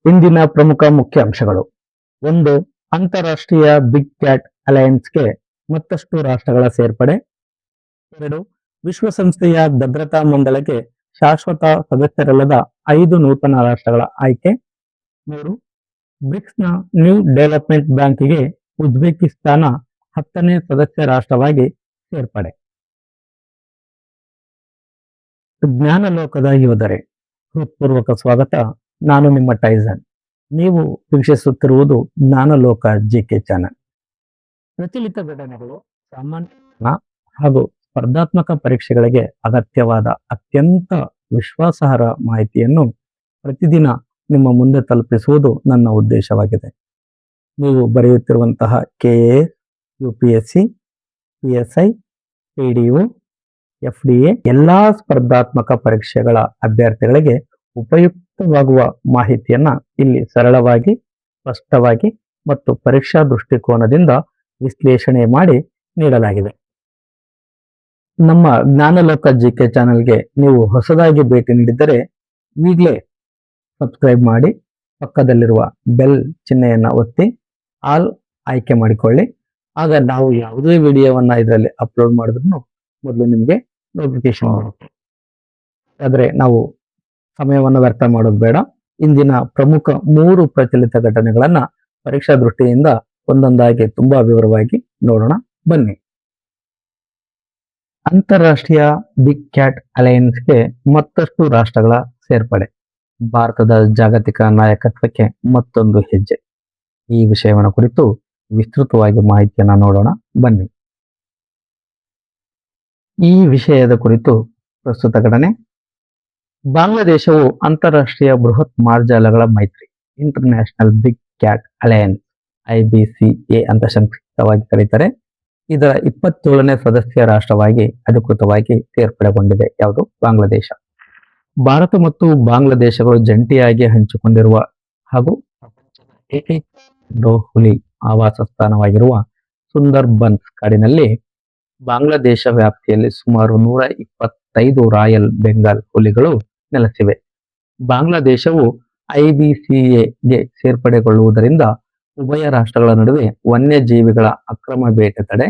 ಇಂದಿನ ಪ್ರಮುಖ ಮುಖ್ಯಾಂಶಗಳು. 1. ಅಂತಾರಾಷ್ಟ್ರೀಯ ಬಿಗ್ ಕ್ಯಾಟ್ ಅಲಯನ್ಸ್ಗೆ ಮತ್ತಷ್ಟು ರಾಷ್ಟ್ರಗಳ ಸೇರ್ಪಡೆ. 2. ವಿಶ್ವಸಂಸ್ಥೆಯ ಭದ್ರತಾ ಮಂಡಳಿಗೆ ಶಾಶ್ವತ ಸದಸ್ಯರಲ್ಲದ 5 ನೂತನ ರಾಷ್ಟ್ರಗಳ ಆಯ್ಕೆ. 3. ಬ್ರಿಕ್ಸ್ನ ನ್ಯೂ ಡೆವಲಪ್ಮೆಂಟ್ ಬ್ಯಾಂಕಿಗೆ ಉಜ್ಬೇಕಿಸ್ತಾನ 10ನೇ ಸದಸ್ಯ ರಾಷ್ಟ್ರವಾಗಿ ಸೇರ್ಪಡೆ. ಜ್ಞಾನ ಲೋಕದ ಯೋಧರೇ, ಹೃತ್ಪೂರ್ವಕ ಸ್ವಾಗತ. ನಾನು ನಿಮ್ಮ ಟೈಸನ್. ನೀವು ವೀಕ್ಷಿಸುತ್ತಿರುವುದು ಜ್ಞಾನಲೋಕ ಜಿಕೆ ಚಾನಲ್. ಪ್ರಚಲಿತ ಘಟನೆಗಳು, ಸಾಮಾನ್ಯ ಹಾಗೂ ಸ್ಪರ್ಧಾತ್ಮಕ ಪರೀಕ್ಷೆಗಳಿಗೆ ಅಗತ್ಯವಾದ ಅತ್ಯಂತ ವಿಶ್ವಾಸಾರ್ಹ ಮಾಹಿತಿಯನ್ನು ಪ್ರತಿದಿನ ನಿಮ್ಮ ಮುಂದೆ ತಲುಪಿಸುವುದು ನನ್ನ ಉದ್ದೇಶವಾಗಿದೆ. ನೀವು ಬರೆಯುತ್ತಿರುವಂತಹ KAS, UPSC, PSI, PDO, FDA ಎಲ್ಲಾ ಸ್ಪರ್ಧಾತ್ಮಕ ಪರೀಕ್ಷೆಗಳ ಅಭ್ಯರ್ಥಿಗಳಿಗೆ ಉಪಯುಕ್ತವಾಗುವ ಮಾಹಿತಿಯನ್ನ ಇಲ್ಲಿ ಸರಳವಾಗಿ, ಸ್ಪಷ್ಟವಾಗಿ ಮತ್ತು ಪರೀಕ್ಷಾ ದೃಷ್ಟಿಕೋನದಿಂದ ವಿಶ್ಲೇಷಣೆ ಮಾಡಿ ನೀಡಲಾಗಿದೆ. ನಮ್ಮ ಜ್ಞಾನಲೋಕ ಜಿಕೆ ಚಾನೆಲ್ಗೆ ನೀವು ಹೊಸದಾಗಿ ಭೇಟಿ ನೀಡಿದ್ದರೆ ಈಗಲೇ ಸಬ್ಸ್ಕ್ರೈಬ್ ಮಾಡಿ, ಪಕ್ಕದಲ್ಲಿರುವ ಬೆಲ್ ಚಿಹ್ನೆಯನ್ನ ಒತ್ತಿ ಆಲ್ ಆಯ್ಕೆ ಮಾಡಿಕೊಳ್ಳಿ. ಆಗ ನಾವು ಯಾವುದೇ ವಿಡಿಯೋವನ್ನ ಇದರಲ್ಲಿ ಅಪ್ಲೋಡ್ ಮಾಡಿದ್ರು ಮೊದಲು ನಿಮಗೆ ನೋಟಿಫಿಕೇಶನ್ ಬರುತ್ತೆ. ಆದರೆ ನಾವು ಸಮಯವನ್ನು ವ್ಯರ್ಥ ಮಾಡೋದು ಬೇಡ. ಇಂದಿನ ಪ್ರಮುಖ 3 ಪ್ರಚಲಿತ ಘಟನೆಗಳನ್ನ ಪರೀಕ್ಷಾ ದೃಷ್ಟಿಯಿಂದ ಒಂದೊಂದಾಗಿ ತುಂಬಾ ವಿವರವಾಗಿ ನೋಡೋಣ, ಬನ್ನಿ. ಅಂತಾರಾಷ್ಟ್ರೀಯ ಬಿಗ್ ಕ್ಯಾಟ್ ಅಲಯನ್ಸ್ಗೆ ಮತ್ತಷ್ಟು ರಾಷ್ಟ್ರಗಳ ಸೇರ್ಪಡೆ. ಭಾರತದ ಜಾಗತಿಕ ನಾಯಕತ್ವಕ್ಕೆ ಮತ್ತೊಂದು ಹೆಜ್ಜೆ. ಈ ವಿಷಯವನ್ನು ಕುರಿತು ವಿಸ್ತೃತವಾಗಿ ಮಾಹಿತಿಯನ್ನ ನೋಡೋಣ, ಬನ್ನಿ. ಈ ವಿಷಯದ ಕುರಿತು ಪ್ರಸ್ತುತ ಘಟನೆ. ಬಾಂಗ್ಲಾದೇಶವು ಅಂತಾರಾಷ್ಟ್ರೀಯ ಬೃಹತ್ ಮಾರ್ಜಾಲಗಳ ಮೈತ್ರಿ, international big cat alliance, IBCA ಅಂತ ಸಂಕ್ಷಿಪ್ತವಾಗಿ ಕರೀತಾರೆ, ಇದರ 27ನೇ ಸದಸ್ಯ ರಾಷ್ಟ್ರವಾಗಿ ಅಧಿಕೃತವಾಗಿ ಸೇರ್ಪಡೆಗೊಂಡಿದೆ. ಯಾವುದು? ಬಾಂಗ್ಲಾದೇಶ. ಭಾರತ ಮತ್ತು ಬಾಂಗ್ಲಾದೇಶಗಳು ಜಂಟಿಯಾಗಿ ಹಂಚಿಕೊಂಡಿರುವ ಹಾಗೂ ಏಕೈಕ ಹುಲಿ ಆವಾಸ ಸ್ಥಾನವಾಗಿರುವ ಸುಂದರ್ಬನ್ಸ್ ಕಾಡಿನಲ್ಲಿ ಬಾಂಗ್ಲಾದೇಶ ವ್ಯಾಪ್ತಿಯಲ್ಲಿ ಸುಮಾರು 125 ರಾಯಲ್ ಬೆಂಗಾಲ್ ಹುಲಿಗಳು ನೆಲೆಸಿವೆ. ಬಾಂಗ್ಲಾದೇಶವು IBCAಗೆ ಸೇರ್ಪಡೆಗೊಳ್ಳುವುದರಿಂದ ಉಭಯ ರಾಷ್ಟ್ರಗಳ ನಡುವೆ ವನ್ಯಜೀವಿಗಳ ಅಕ್ರಮ ಬೇಟೆ ತಡೆ,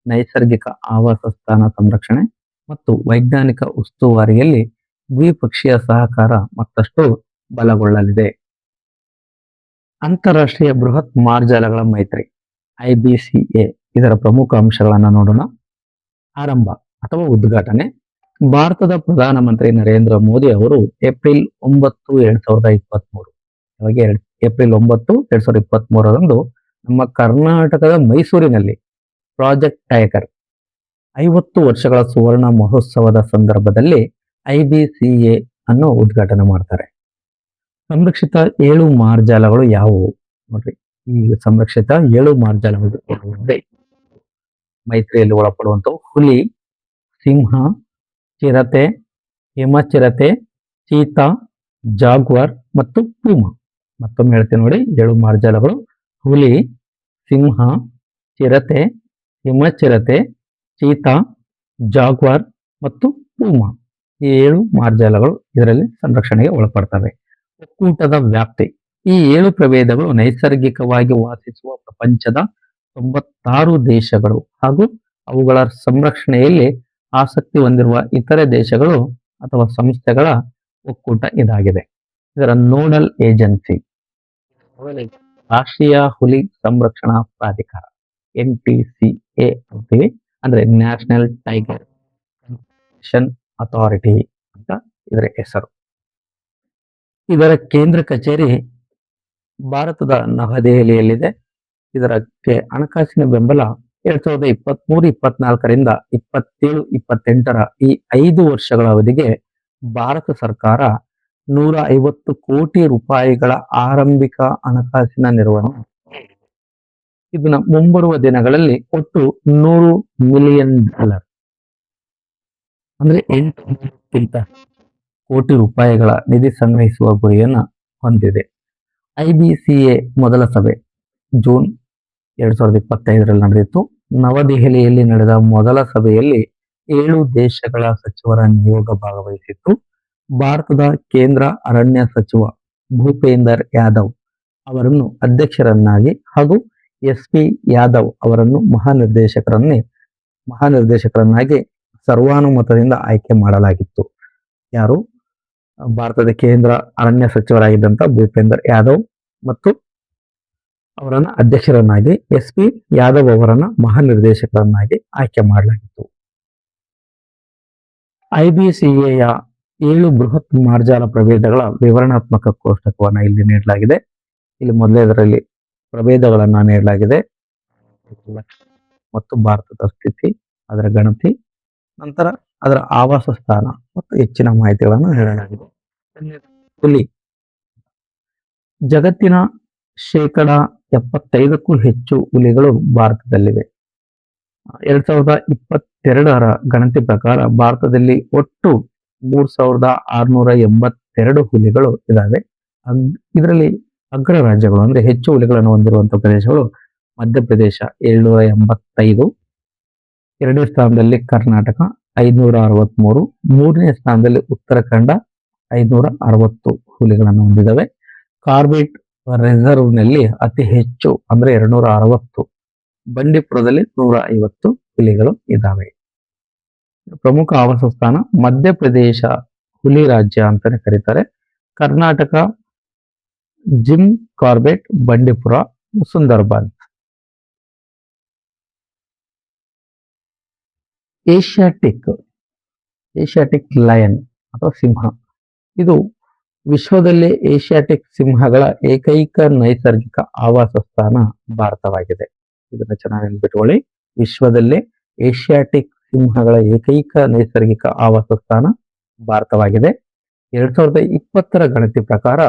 ನೈಸರ್ಗಿಕ ಆವಾಸ ಸ್ಥಾನ ಸಂರಕ್ಷಣೆ ಮತ್ತು ವೈಜ್ಞಾನಿಕ ಉಸ್ತುವಾರಿಯಲ್ಲಿ ದ್ವಿಪಕ್ಷೀಯ ಸಹಕಾರ ಮತ್ತಷ್ಟು ಬಲಗೊಳ್ಳಲಿದೆ. ಅಂತಾರಾಷ್ಟ್ರೀಯ ಬೃಹತ್ ಮಾರ್ಜಾಲಗಳ ಮೈತ್ರಿ IBCA, ಇದರ ಪ್ರಮುಖ ಅಂಶಗಳನ್ನು ನೋಡೋಣ. ಆರಂಭ ಅಥವಾ ಉದ್ಘಾಟನೆ. ಭಾರತದ ಪ್ರಧಾನಮಂತ್ರಿ ನರೇಂದ್ರ ಮೋದಿ ಅವರು ಏಪ್ರಿಲ್ 9, 2023 ಏಪ್ರಿಲ್ 9, 2023ರಂದು ನಮ್ಮ ಕರ್ನಾಟಕದ ಮೈಸೂರಿನಲ್ಲಿ ಪ್ರಾಜೆಕ್ಟ್ ಟೈಗರ್ 50 ವರ್ಷಗಳ ಸುವರ್ಣ ಮಹೋತ್ಸವದ ಸಂದರ್ಭದಲ್ಲಿ IBCA ಅನ್ನು ಉದ್ಘಾಟನೆ ಮಾಡ್ತಾರೆ. ಸಂರಕ್ಷಿತ 7 ಮಾರ್ಜಾಲಗಳು ಯಾವುವು ನೋಡ್ರಿ. ಈ ಸಂರಕ್ಷಿತ 7 ಮಾರ್ಜಾಲಗಳು ಮೈತ್ರಿಯಲ್ಲಿ ಒಳಪಡುವಂಥವು: ಹುಲಿ, ಸಿಂಹ, ಚಿರತೆ, ಹಿಮಚಿರತೆ, ಚೀತಾ, ಜಾಗ್ವಾರ್ ಮತ್ತು ಪೂಮ. ಮತ್ತೊಮ್ಮೆ ಹೇಳ್ತೀನಿ ನೋಡಿ, 7 ಮಾರ್ಜಾಲಗಳು: ಹುಲಿ, ಸಿಂಹ, ಚಿರತೆ, ಹಿಮಚಿರತೆ, ಚೀತಾ, ಜಾಗ್ವಾರ್ ಮತ್ತು ಪೂಮ. ಈ 7 ಮಾರ್ಜಾಲಗಳು ಇದರಲ್ಲಿ ಸಂರಕ್ಷಣೆಗೆ ಒಳಪಡ್ತವೆ. ಒಕ್ಕೂಟದ ವ್ಯಾಪ್ತಿ. ಈ 7 ಪ್ರಭೇದಗಳು ನೈಸರ್ಗಿಕವಾಗಿ ವಾಸಿಸುವ ಪ್ರಪಂಚದ 96 ದೇಶಗಳು ಹಾಗೂ ಅವುಗಳ ಸಂರಕ್ಷಣೆಯಲ್ಲಿ ಆಸಕ್ತಿ ಹೊಂದಿರುವ ಇತರೆ ದೇಶಗಳು ಅಥವಾ ಸಂಸ್ಥೆಗಳ ಒಕ್ಕೂಟ ಇದಾಗಿದೆ. ಇದರ ನೋಡಲ್ ಏಜೆನ್ಸಿ ರಾಷ್ಟ್ರೀಯ ಹುಲಿ ಸಂರಕ್ಷಣಾ ಪ್ರಾಧಿಕಾರ, NTCA ಅಂತೀವಿ, ಅಂದ್ರೆ ನ್ಯಾಷನಲ್ ಟೈಗರ್ ಕನ್ಸರ್ವೇಷನ್ ಅಥಾರಿಟಿ ಅಂತ ಇದರ ಹೆಸರು. ಇದರ ಕೇಂದ್ರ ಕಚೇರಿ ಭಾರತದ ನವದೆಹಲಿಯಲ್ಲಿದೆ. ಇದಕ್ಕೆ ಹಣಕಾಸಿನ ಬೆಂಬಲ 2023-24ರಿಂದ 27-28ರ ಈ 5 ವರ್ಷಗಳ ಅವಧಿಗೆ ಭಾರತ ಸರ್ಕಾರ 150 ಕೋಟಿ ರೂಪಾಯಿಗಳ ಆರಂಭಿಕ ಹಣಕಾಸಿನ ನೆರವನ್ನು. ಇದನ್ನ ಮುಂಬರುವ ದಿನಗಳಲ್ಲಿ ಒಟ್ಟು $100 ಮಿಲಿಯನ್ ಅಂದ್ರೆ 8 ಕೋಟಿ ರೂಪಾಯಿಗಳ ನಿಧಿ ಸಂಗ್ರಹಿಸುವ ಗುರಿಯನ್ನ ಹೊಂದಿದೆ. IBCA ಮೊದಲ ಸಭೆ ಜೂನ್ 2025ರಲ್ಲಿ ನಡೆಯಿತು. ನವದೆಹಲಿಯಲ್ಲಿ ನಡೆದ ಮೊದಲ ಸಭೆಯಲ್ಲಿ 7 ದೇಶಗಳ ಸಚಿವರ ನಿಯೋಗ ಭಾಗವಹಿಸಿತ್ತು. ಭಾರತದ ಕೇಂದ್ರ ಅರಣ್ಯ ಸಚಿವ ಭೂಪೇಂದರ್ ಯಾದವ್ ಅವರನ್ನು ಅಧ್ಯಕ್ಷರನ್ನಾಗಿ ಹಾಗೂ SP ಯಾದವ್ ಅವರನ್ನು ಮಹಾನಿರ್ದೇಶಕರನ್ನಾಗಿ ಸರ್ವಾನುಮತದಿಂದ ಆಯ್ಕೆ ಮಾಡಲಾಗಿತ್ತು. ಯಾರು? ಭಾರತದ ಕೇಂದ್ರ ಅರಣ್ಯ ಸಚಿವರಾಗಿದ್ದಂತ ಭೂಪೇಂದರ್ ಯಾದವ್ ಮತ್ತು ಅವರನ್ನ ಅಧ್ಯಕ್ಷರನ್ನಾಗಿ SP ಯಾದವ್ ಅವರನ್ನ ಮಹಾನಿರ್ದೇಶಕರನ್ನಾಗಿ ಆಯ್ಕೆ ಮಾಡಲಾಗಿತ್ತು. IBCA 7 ಬೃಹತ್ ಮಾರ್ಜಾಲ ಪ್ರಭೇದಗಳ ವಿವರಣಾತ್ಮಕ ಕೋಷ್ಟಕವನ್ನ ಇಲ್ಲಿ ನೀಡಲಾಗಿದೆ. ಇಲ್ಲಿ ಮೊದಲನೇದರಲ್ಲಿ ಪ್ರಭೇದಗಳನ್ನ ನೀಡಲಾಗಿದೆ ಮತ್ತು ಭಾರತದ ಸ್ಥಿತಿ, ಅದರ ಗಣತಿ, ನಂತರ ಅದರ ಆವಾಸ ಸ್ಥಾನ ಮತ್ತು ಹೆಚ್ಚಿನ ಮಾಹಿತಿಗಳನ್ನು ನೀಡಲಾಗಿದೆ. ಹುಲಿ ಜಗತ್ತಿನ 75%ಕ್ಕೂ ಹೆಚ್ಚು ಹುಲಿಗಳು ಭಾರತದಲ್ಲಿವೆ. 2022ರ ಗಣತಿ ಪ್ರಕಾರ ಭಾರತದಲ್ಲಿ ಒಟ್ಟು 3682 ಹುಲಿಗಳು ಇದಾವೆ. ಇದರಲ್ಲಿ ಅಗ್ರ ರಾಜ್ಯಗಳು ಅಂದ್ರೆ ಹೆಚ್ಚು ಹುಲಿಗಳನ್ನು ಹೊಂದಿರುವಂತಹ ಪ್ರದೇಶಗಳು ಮಧ್ಯಪ್ರದೇಶ 785, ಎರಡನೇ ಸ್ಥಾನದಲ್ಲಿ ಕರ್ನಾಟಕ 563, ಮೂರನೇ ಸ್ಥಾನದಲ್ಲಿ ಉತ್ತರಾಖಂಡ 560 ಹುಲಿಗಳನ್ನು ಹೊಂದಿದ್ದಾವೆ. ಕಾರ್ಬೆಟ್ ರಿಸರ್ವ್ ನಲ್ಲಿ ಅತಿ ಹೆಚ್ಚು ಅಂದ್ರೆ 260, ಬಂಡೀಪುರದಲ್ಲಿ 150 ಹುಲಿಗಳು ಇದ್ದಾವೆ. ಪ್ರಮುಖ ಆವಾಸ ಸ್ಥಾನ ಮಧ್ಯಪ್ರದೇಶ ಹುಲಿ ರಾಜ್ಯ ಅಂತಾನೆ ಕರೀತಾರೆ. Karnataka Jim Corbett, Bandipur, Sundarban. Asiatic lion ಅಥವಾ ಸಿಂಹ, ಇದು ವಿಶ್ವದಲ್ಲೇ ಏಷ್ಯಾಟಿಕ್ ಸಿಂಹಗಳ ಏಕೈಕ ನೈಸರ್ಗಿಕ ಆವಾಸ ಸ್ಥಾನ ಭಾರತವಾಗಿದೆ. ಇದನ್ನ ಚೆನ್ನಾಗಿ ನೆನಪಿಟ್ಕೊಳ್ಳಿ. ವಿಶ್ವದಲ್ಲೇ ಏಷ್ಯಾಟಿಕ್ ಸಿಂಹಗಳ ಏಕೈಕ ನೈಸರ್ಗಿಕ ಆವಾಸ ಸ್ಥಾನ ಭಾರತವಾಗಿದೆ. 2020ರ ಗಣತಿ ಪ್ರಕಾರ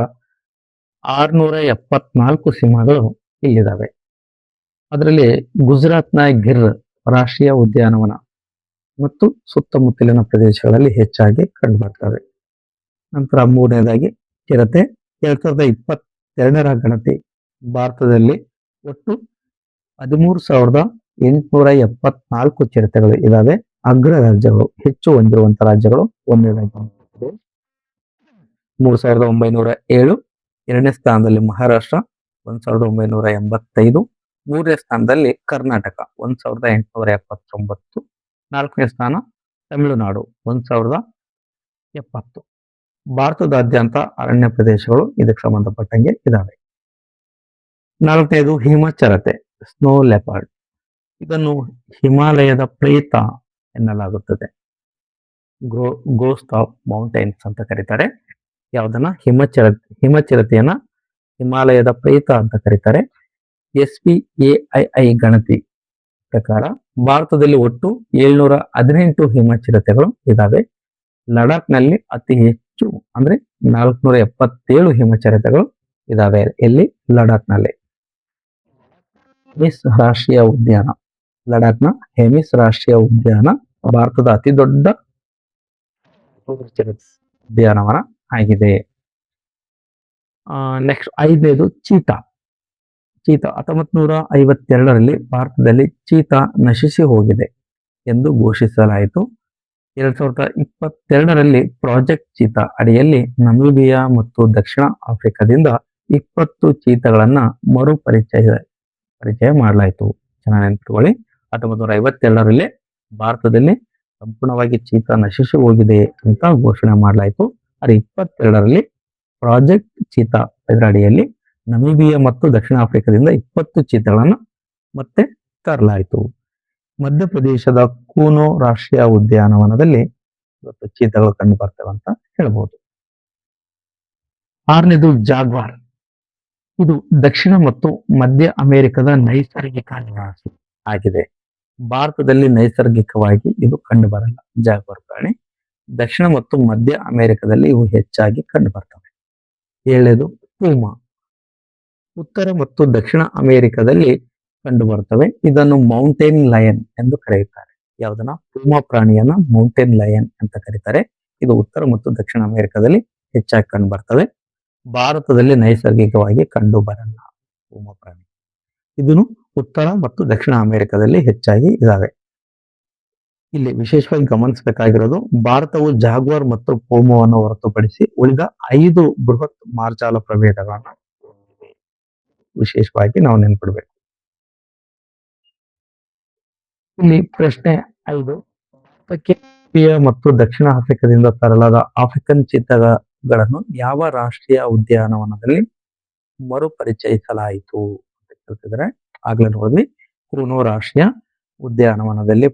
674 ಸಿಂಹಗಳು ಇಲ್ಲಿದ್ದಾವೆ. ಅದರಲ್ಲಿ ಗುಜರಾತ್ನ ಗಿರ್ ರಾಷ್ಟ್ರೀಯ ಉದ್ಯಾನವನ ಮತ್ತು ಸುತ್ತಮುತ್ತಲಿನ ಪ್ರದೇಶಗಳಲ್ಲಿ ಹೆಚ್ಚಾಗಿ ಕಂಡುಬರ್ತವೆ. ನಂತರ ಮೂರನೇದಾಗಿ ಚಿರತೆ. 2022ರ ಗಣತಿ ಭಾರತದಲ್ಲಿ ಒಟ್ಟು 13,874 ಚಿರತೆಗಳು ಇದಾವೆ. ಅಗ್ರ ರಾಜ್ಯಗಳು, ಹೆಚ್ಚು ಹೊಂದಿರುವಂತಹ ರಾಜ್ಯಗಳು, ಒಂದನೇದಾಗಿ 3,907, ಎರಡನೇ ಸ್ಥಾನದಲ್ಲಿ ಮಹಾರಾಷ್ಟ್ರ 1,985, ಮೂರನೇ ಸ್ಥಾನದಲ್ಲಿ ಕರ್ನಾಟಕ 1,879, ನಾಲ್ಕನೇ ಸ್ಥಾನ ತಮಿಳುನಾಡು 1,070. ಭಾರತದಾದ್ಯಂತ ಅರಣ್ಯ ಪ್ರದೇಶಗಳು ಇದಕ್ಕೆ ಸಂಬಂಧಪಟ್ಟಂಗೆ ಇದಾವೆ. ನಾಲ್ಕನೇದು ಹಿಮಚಿರತೆ, ಸ್ನೋ ಲೆಪರ್ಡ್. ಇದನ್ನು ಹಿಮಾಲಯದ ಪ್ರೇತ ಎನ್ನಲಾಗುತ್ತದೆ. ಗೋಸ್ಟ್ ಆಫ್ ಮೌಂಟೈನ್ಸ್ ಅಂತ ಕರೀತಾರೆ. ಯಾವುದನ್ನ? ಹಿಮಚಿರತೆಯನ್ನ ಹಿಮಾಲಯದ ಪ್ರೇತ ಅಂತ ಕರೀತಾರೆ. SPAII ಗಣತಿ ಪ್ರಕಾರ ಭಾರತದಲ್ಲಿ ಒಟ್ಟು 718 ಹಿಮಚಿರತೆಗಳು ಇದಾವೆ. ಲಡಾಖ್ನಲ್ಲಿ ಅತಿ ಹೆಚ್ಚು ಅಂದ್ರೆ 477 ಹಿಮಚಿರತೆಗಳು ಇದಾವೆ. ಎಲ್ಲಿ? ಲಡಾಖ್ನಲ್ಲಿ. ಹೆಮಿಸ್ ರಾಷ್ಟ್ರೀಯ ಉದ್ಯಾನ, ಲಡಾಖ್ನ ಹೆಮಿಸ್ ರಾಷ್ಟ್ರೀಯ ಉದ್ಯಾನ ಭಾರತದ ಅತಿ ದೊಡ್ಡ ಉದ್ಯಾನವನ ಆಗಿದೆ. ನೆಕ್ಸ್ಟ್ ಐದನೇದು ಚೀತಾ. 1952ರಲ್ಲಿ ಭಾರತದಲ್ಲಿ ಚೀತಾ ನಶಿಸಿ ಹೋಗಿದೆ ಎಂದು ಘೋಷಿಸಲಾಯಿತು. 2022ರಲ್ಲಿ ಪ್ರಾಜೆಕ್ಟ್ ಚೀತಾ ಅಡಿಯಲ್ಲಿ ನಮೀಬಿಯಾ ಮತ್ತು ದಕ್ಷಿಣ ಆಫ್ರಿಕಾದಿಂದ 20 ಚೀತಾಗಳನ್ನ ಪರಿಚಯ ಮಾಡಲಾಯಿತು. ಚೆನ್ನಾಗಿ ನೆನಪಿಟ್ಕೊಳ್ಳಿ. 1952ರಲ್ಲಿ ಭಾರತದಲ್ಲಿ ಸಂಪೂರ್ಣವಾಗಿ ಚೀತಾ ನಶಿಸಿ ಹೋಗಿದೆ ಅಂತ ಘೋಷಣೆ ಮಾಡಲಾಯಿತು. ಆದರೆ 22ರಲ್ಲಿ ಪ್ರಾಜೆಕ್ಟ್ ಚೀತಾ ಇದರ ಅಡಿಯಲ್ಲಿ ನಮೀಬಿಯಾ ಮತ್ತು ದಕ್ಷಿಣ ಆಫ್ರಿಕಾದಿಂದ 20 ಚೀತಾಗಳನ್ನ ಮತ್ತೆ ತರಲಾಯಿತು. ಮಧ್ಯಪ್ರದೇಶದ ಕೂನೋ ರಾಷ್ಟ್ರೀಯ ಉದ್ಯಾನವನದಲ್ಲಿ ಇವತ್ತು ಚೀತಾಗಳು ಕಂಡು ಬರ್ತವೆ ಅಂತ ಹೇಳ್ಬೋದು. ಆರನೇದು ಜಾಗ್ವಾರ್. ಇದು ದಕ್ಷಿಣ ಮತ್ತು ಮಧ್ಯ ಅಮೆರಿಕದ ನೈಸರ್ಗಿಕ ನಿವಾಸಿ ಆಗಿದೆ. ಭಾರತದಲ್ಲಿ ನೈಸರ್ಗಿಕವಾಗಿ ಇದು ಕಂಡು ಬರಲ್ಲ. ಜಾಗ್ವಾರ್ ಪ್ರಾಣಿ ದಕ್ಷಿಣ ಮತ್ತು ಮಧ್ಯ ಅಮೆರಿಕದಲ್ಲಿ ಇವು ಹೆಚ್ಚಾಗಿ ಕಂಡು ಬರ್ತವೆ. ಏಳನೇದು ಪೂಮಾ. ಉತ್ತರ ಮತ್ತು ದಕ್ಷಿಣ ಅಮೆರಿಕದಲ್ಲಿ ಕಂಡು ಬರ್ತವೆ. ಇದನ್ನು ಮೌಂಟೇನ್ ಲಯನ್ ಎಂದು ಕರೆಯುತ್ತಾರೆ. ಯಾವುದನ್ನ? ಪೂಮಾ ಪ್ರಾಣಿಯನ್ನ ಮೌಂಟೇನ್ ಲಯನ್ ಅಂತ ಕರೀತಾರೆ. ಇದು ಉತ್ತರ ಮತ್ತು ದಕ್ಷಿಣ ಅಮೆರಿಕದಲ್ಲಿ ಹೆಚ್ಚಾಗಿ ಕಂಡು ಬರ್ತವೆ. ಭಾರತದಲ್ಲಿ ನೈಸರ್ಗಿಕವಾಗಿ ಕಂಡು ಬರಲ್ಲ ಪೂಮಾ ಪ್ರಾಣಿ. ಇದನ್ನು ಉತ್ತರ ಮತ್ತು ದಕ್ಷಿಣ ಅಮೆರಿಕದಲ್ಲಿ ಹೆಚ್ಚಾಗಿ ಇದಾವೆ. ಇಲ್ಲಿ ವಿಶೇಷವಾಗಿ ಗಮನಿಸಬೇಕಾಗಿರೋದು ಭಾರತವು ಜಾಗ್ವಾರ್ ಮತ್ತು ಪೂಮವನ್ನು ಹೊರತುಪಡಿಸಿ ಉಳಿದ 5 ಬೃಹತ್ ಮಾರ್ಜಾಲ ಪ್ರಭೇದಗಳನ್ನ ವಿಶೇಷವಾಗಿ ನಾವು ನೆನ್ಪಿಡ್ಬೇಕು. ಇಲ್ಲಿ ಪ್ರಶ್ನೆ 5, ಭಾರತಕ್ಕೆ ಯುರೋಪಿಯ ಮತ್ತು ದಕ್ಷಿಣ ಆಫ್ರಿಕಾದಿಂದ ತರಲಾದ ಆಫ್ರಿಕನ್ ಚಿತ್ತಗಳನ್ನು ಯಾವ ರಾಷ್ಟ್ರೀಯ ಉದ್ಯಾನವನದಲ್ಲಿ ಮರುಪರಿಚಯಿಸಲಾಯಿತು ಅಂತ ಕೇಳ್ತಿದ್ದಾರೆ. ಆಗ್ಲೇ ನೋಡಿದ್ವಿ, ಕುನು ರಾಷ್ಟ್ರೀಯ ಉದ್ಯಾನವನದಲ್ಲಿ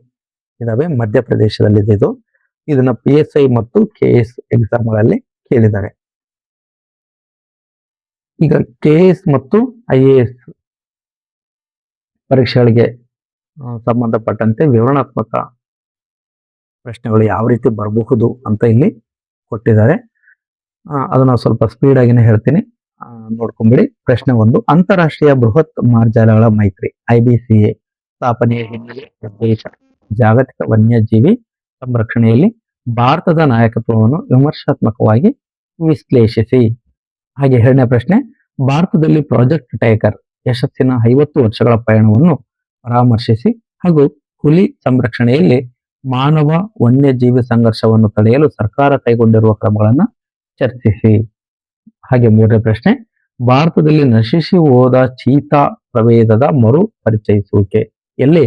ಇದಾವೆ, ಮಧ್ಯಪ್ರದೇಶದಲ್ಲಿದೆ ಇದು. ಇದನ್ನ PSI ಮತ್ತು KS ಎಕ್ಸಾಮ್ಗಳಲ್ಲಿ ಕೇಳಿದ್ದಾರೆ. ಈಗ KS ಮತ್ತು IAS ಪರೀಕ್ಷೆಗಳಿಗೆ ಸಂಬಂಧಪಟ್ಟಂತೆ ವಿವರಣಾತ್ಮಕ ಪ್ರಶ್ನೆಗಳು ಯಾವ ರೀತಿ ಬರಬಹುದು ಅಂತ ಇಲ್ಲಿ ಕೊಟ್ಟಿದ್ದಾರೆ. ಅದನ್ನ ಸ್ವಲ್ಪ ಸ್ಪೀಡ್ ಆಗಿನೇ ಹೇಳ್ತೀನಿ, ನೋಡ್ಕೊಂಬಿಡಿ. ಪ್ರಶ್ನೆ 1, ಅಂತಾರಾಷ್ಟ್ರೀಯ ಬೃಹತ್ ಮಾರ್ಜಾಲಗಳ ಮೈತ್ರಿ IBCA ಸ್ಥಾಪನೆಯ ಹಿನ್ನೆಲೆ ದೇಶ ಜಾಗತಿಕ ವನ್ಯಜೀವಿ ಸಂರಕ್ಷಣೆಯಲ್ಲಿ ಭಾರತದ ನಾಯಕತ್ವವನ್ನು ವಿಮರ್ಶಾತ್ಮಕವಾಗಿ ವಿಶ್ಲೇಷಿಸಿ. ಹಾಗೆ 2ನೇ ಪ್ರಶ್ನೆ, ಭಾರತದಲ್ಲಿ ಪ್ರಾಜೆಕ್ಟ್ ಟೈಗರ್ ಯಶಸ್ಸಿನ 50 ವರ್ಷಗಳ ಪಯಣವನ್ನು ಪರಾಮರ್ಶಿಸಿ ಹಾಗೂ ಹುಲಿ ಸಂರಕ್ಷಣೆಯಲ್ಲಿ ಮಾನವ ವನ್ಯಜೀವಿ ಸಂಘರ್ಷವನ್ನು ತಡೆಯಲು ಸರ್ಕಾರ ಕೈಗೊಂಡಿರುವ ಕ್ರಮಗಳನ್ನು ಚರ್ಚಿಸಿ. ಹಾಗೆ 3ನೇ ಪ್ರಶ್ನೆ, ಭಾರತದಲ್ಲಿ ನಶಿಸಿ ಹೋದ ಚೀತಾ ಪ್ರಭೇದದ ಮರು ಪರಿಚಯಿಸುವಿಕೆಯಲ್ಲಿ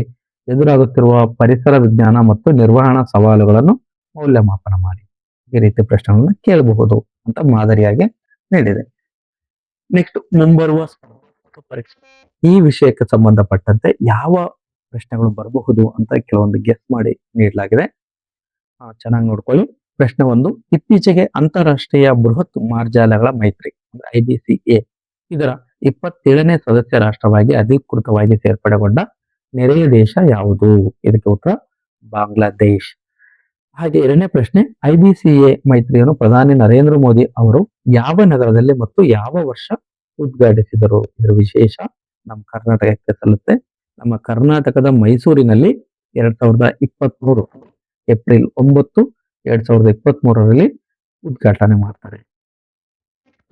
ಎದುರಾಗುತ್ತಿರುವ ಪರಿಸರ ವಿಜ್ಞಾನ ಮತ್ತು ನಿರ್ವಹಣಾ ಸವಾಲುಗಳನ್ನು ಮೌಲ್ಯಮಾಪನ ಮಾಡಿ. ಈ ರೀತಿ ಪ್ರಶ್ನೆಗಳನ್ನು ಕೇಳಬಹುದು ಅಂತ ಮಾದರಿಯಾಗಿ ನೀಡಿದೆ. ನೆಕ್ಸ್ಟ್, ಮುಂಬರುವ ಪರೀಕ್ಷೆ ಈ ವಿಷಯಕ್ಕೆ ಸಂಬಂಧಪಟ್ಟಂತೆ ಯಾವ ಪ್ರಶ್ನೆಗಳು ಬರಬಹುದು ಅಂತ ಕೆಲವೊಂದು ಗೆಸ್ ಮಾಡಿ ನೀಡಲಾಗಿದೆ. ಚೆನ್ನಾಗಿ ನೋಡ್ಕೊಳ್ಳಿ. ಪ್ರಶ್ನೆ 1, ಇತ್ತೀಚೆಗೆ ಅಂತಾರಾಷ್ಟ್ರೀಯ ಬೃಹತ್ ಮಾರ್ಜಾಲಗಳ ಮೈತ್ರಿ IBCA ಇದರ 27ನೇ ಸದಸ್ಯ ರಾಷ್ಟ್ರವಾಗಿ ಅಧಿಕೃತವಾಗಿ ಸೇರ್ಪಡೆಗೊಂಡ ನೆರೆಯ ದೇಶ ಯಾವುದು? ಇದಕ್ಕೆ ಉತ್ತರ ಬಾಂಗ್ಲಾದೇಶ್. ಹಾಗೆ 2ನೇ ಪ್ರಶ್ನೆ, IBCA ಮೈತ್ರಿಯನ್ನು ಪ್ರಧಾನಿ ನರೇಂದ್ರ ಮೋದಿ ಅವರು ಯಾವ ನಗರದಲ್ಲಿ ಮತ್ತು ಯಾವ ವರ್ಷ ಉದ್ಘಾಟಿಸಿದರು? ಇದರ ವಿಶೇಷ ನಮ್ಮ ಕರ್ನಾಟಕಕ್ಕೆ ಸಲ್ಲುತ್ತೆ. ನಮ್ಮ ಕರ್ನಾಟಕದ ಮೈಸೂರಿನಲ್ಲಿ 2023 ಏಪ್ರಿಲ್ 9, 2023ರಲ್ಲಿ ಉದ್ಘಾಟನೆ ಮಾಡ್ತಾರೆ.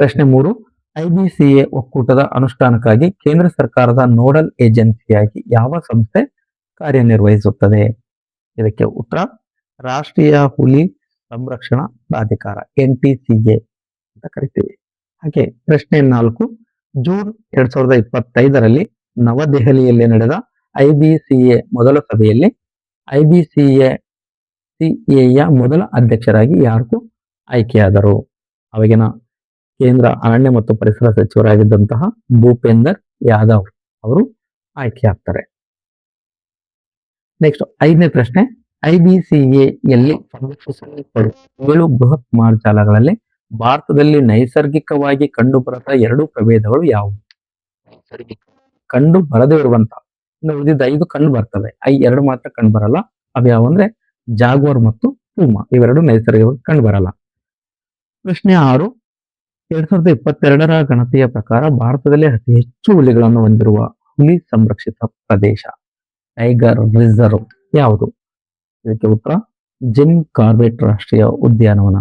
ಪ್ರಶ್ನೆ 3, IBCA ಒಕ್ಕೂಟದ ಅನುಷ್ಠಾನಕ್ಕಾಗಿ ಕೇಂದ್ರ ಸರ್ಕಾರದ ನೋಡಲ್ ಏಜೆನ್ಸಿಯಾಗಿ ಯಾವ ಸಂಸ್ಥೆ ಕಾರ್ಯನಿರ್ವಹಿಸುತ್ತದೆ? ಇದಕ್ಕೆ ಉತ್ತರ ರಾಷ್ಟ್ರೀಯ ಹುಲಿ ಸಂರಕ್ಷಣಾ ಪ್ರಾಧಿಕಾರ NTCA ಅಂತ ಕರಿತೀವಿ. ಹಾಗೆ ಪ್ರಶ್ನೆ 4, ಜೂನ್ 2025ರಲ್ಲಿ ನವದೆಹಲಿಯಲ್ಲಿ ನಡೆದ IBCA ಮೊದಲ ಸಭೆಯಲ್ಲಿ IBCA ಮೊದಲ ಅಧ್ಯಕ್ಷರಾಗಿ ಯಾರು ಆಯ್ಕೆಯಾದರು? ಅವಾಗಿನ ಕೇಂದ್ರ ಅರಣ್ಯ ಮತ್ತು ಪರಿಸರ ಸಚಿವರಾಗಿದ್ದಂತಹ ಭೂಪೇಂದರ್ ಯಾದವ್ ಅವರು ಆಯ್ಕೆಯಾಗ್ತಾರೆ. ನೆಕ್ಸ್ಟ್ 5ನೇ ಪ್ರಶ್ನೆ, IBCAಯಲ್ಲಿ ಸಂರಕ್ಷಿಸಲ್ಪಡುವ 7 ಬೃಹತ್ ಮಾರ್ಜಾಲಗಳಲ್ಲಿ ಭಾರತದಲ್ಲಿ ನೈಸರ್ಗಿಕವಾಗಿ ಕಂಡುಬರದ 2 ಪ್ರಭೇದಗಳು ಯಾವುವು? ಕಂಡು ಬರದೇ ಇರುವಂತ, ಉಳಿದಿದ್ದ 5 ಕಂಡು ಬರ್ತವೆ, 2 ಮಾತ್ರ ಕಂಡು ಬರಲ್ಲ. ಅವ್ಯಾವ ಅಂದ್ರೆ ಜಾಗ್ವಾರ್ ಮತ್ತು ಪೂಮಾ, ಇವೆರಡು ನೈಸರ್ಗಿಕವಾಗಿ ಕಂಡು ಬರಲ್ಲ. ಪ್ರಶ್ನೆ 6, 2022ರ ಗಣತಿಯ ಪ್ರಕಾರ ಭಾರತದಲ್ಲಿ ಅತಿ ಹೆಚ್ಚು ಹುಲಿಗಳನ್ನು ಹೊಂದಿರುವ ಹುಲಿ ಸಂರಕ್ಷಿತ ಪ್ರದೇಶ ಟೈಗರ್ ರಿಸರ್ವ್ ಯಾವುದು? ಇದಕ್ಕೆ ಉತ್ತರ ಜಿಮ್ ಕಾರ್ಬೆಟ್ ರಾಷ್ಟ್ರೀಯ ಉದ್ಯಾನವನ.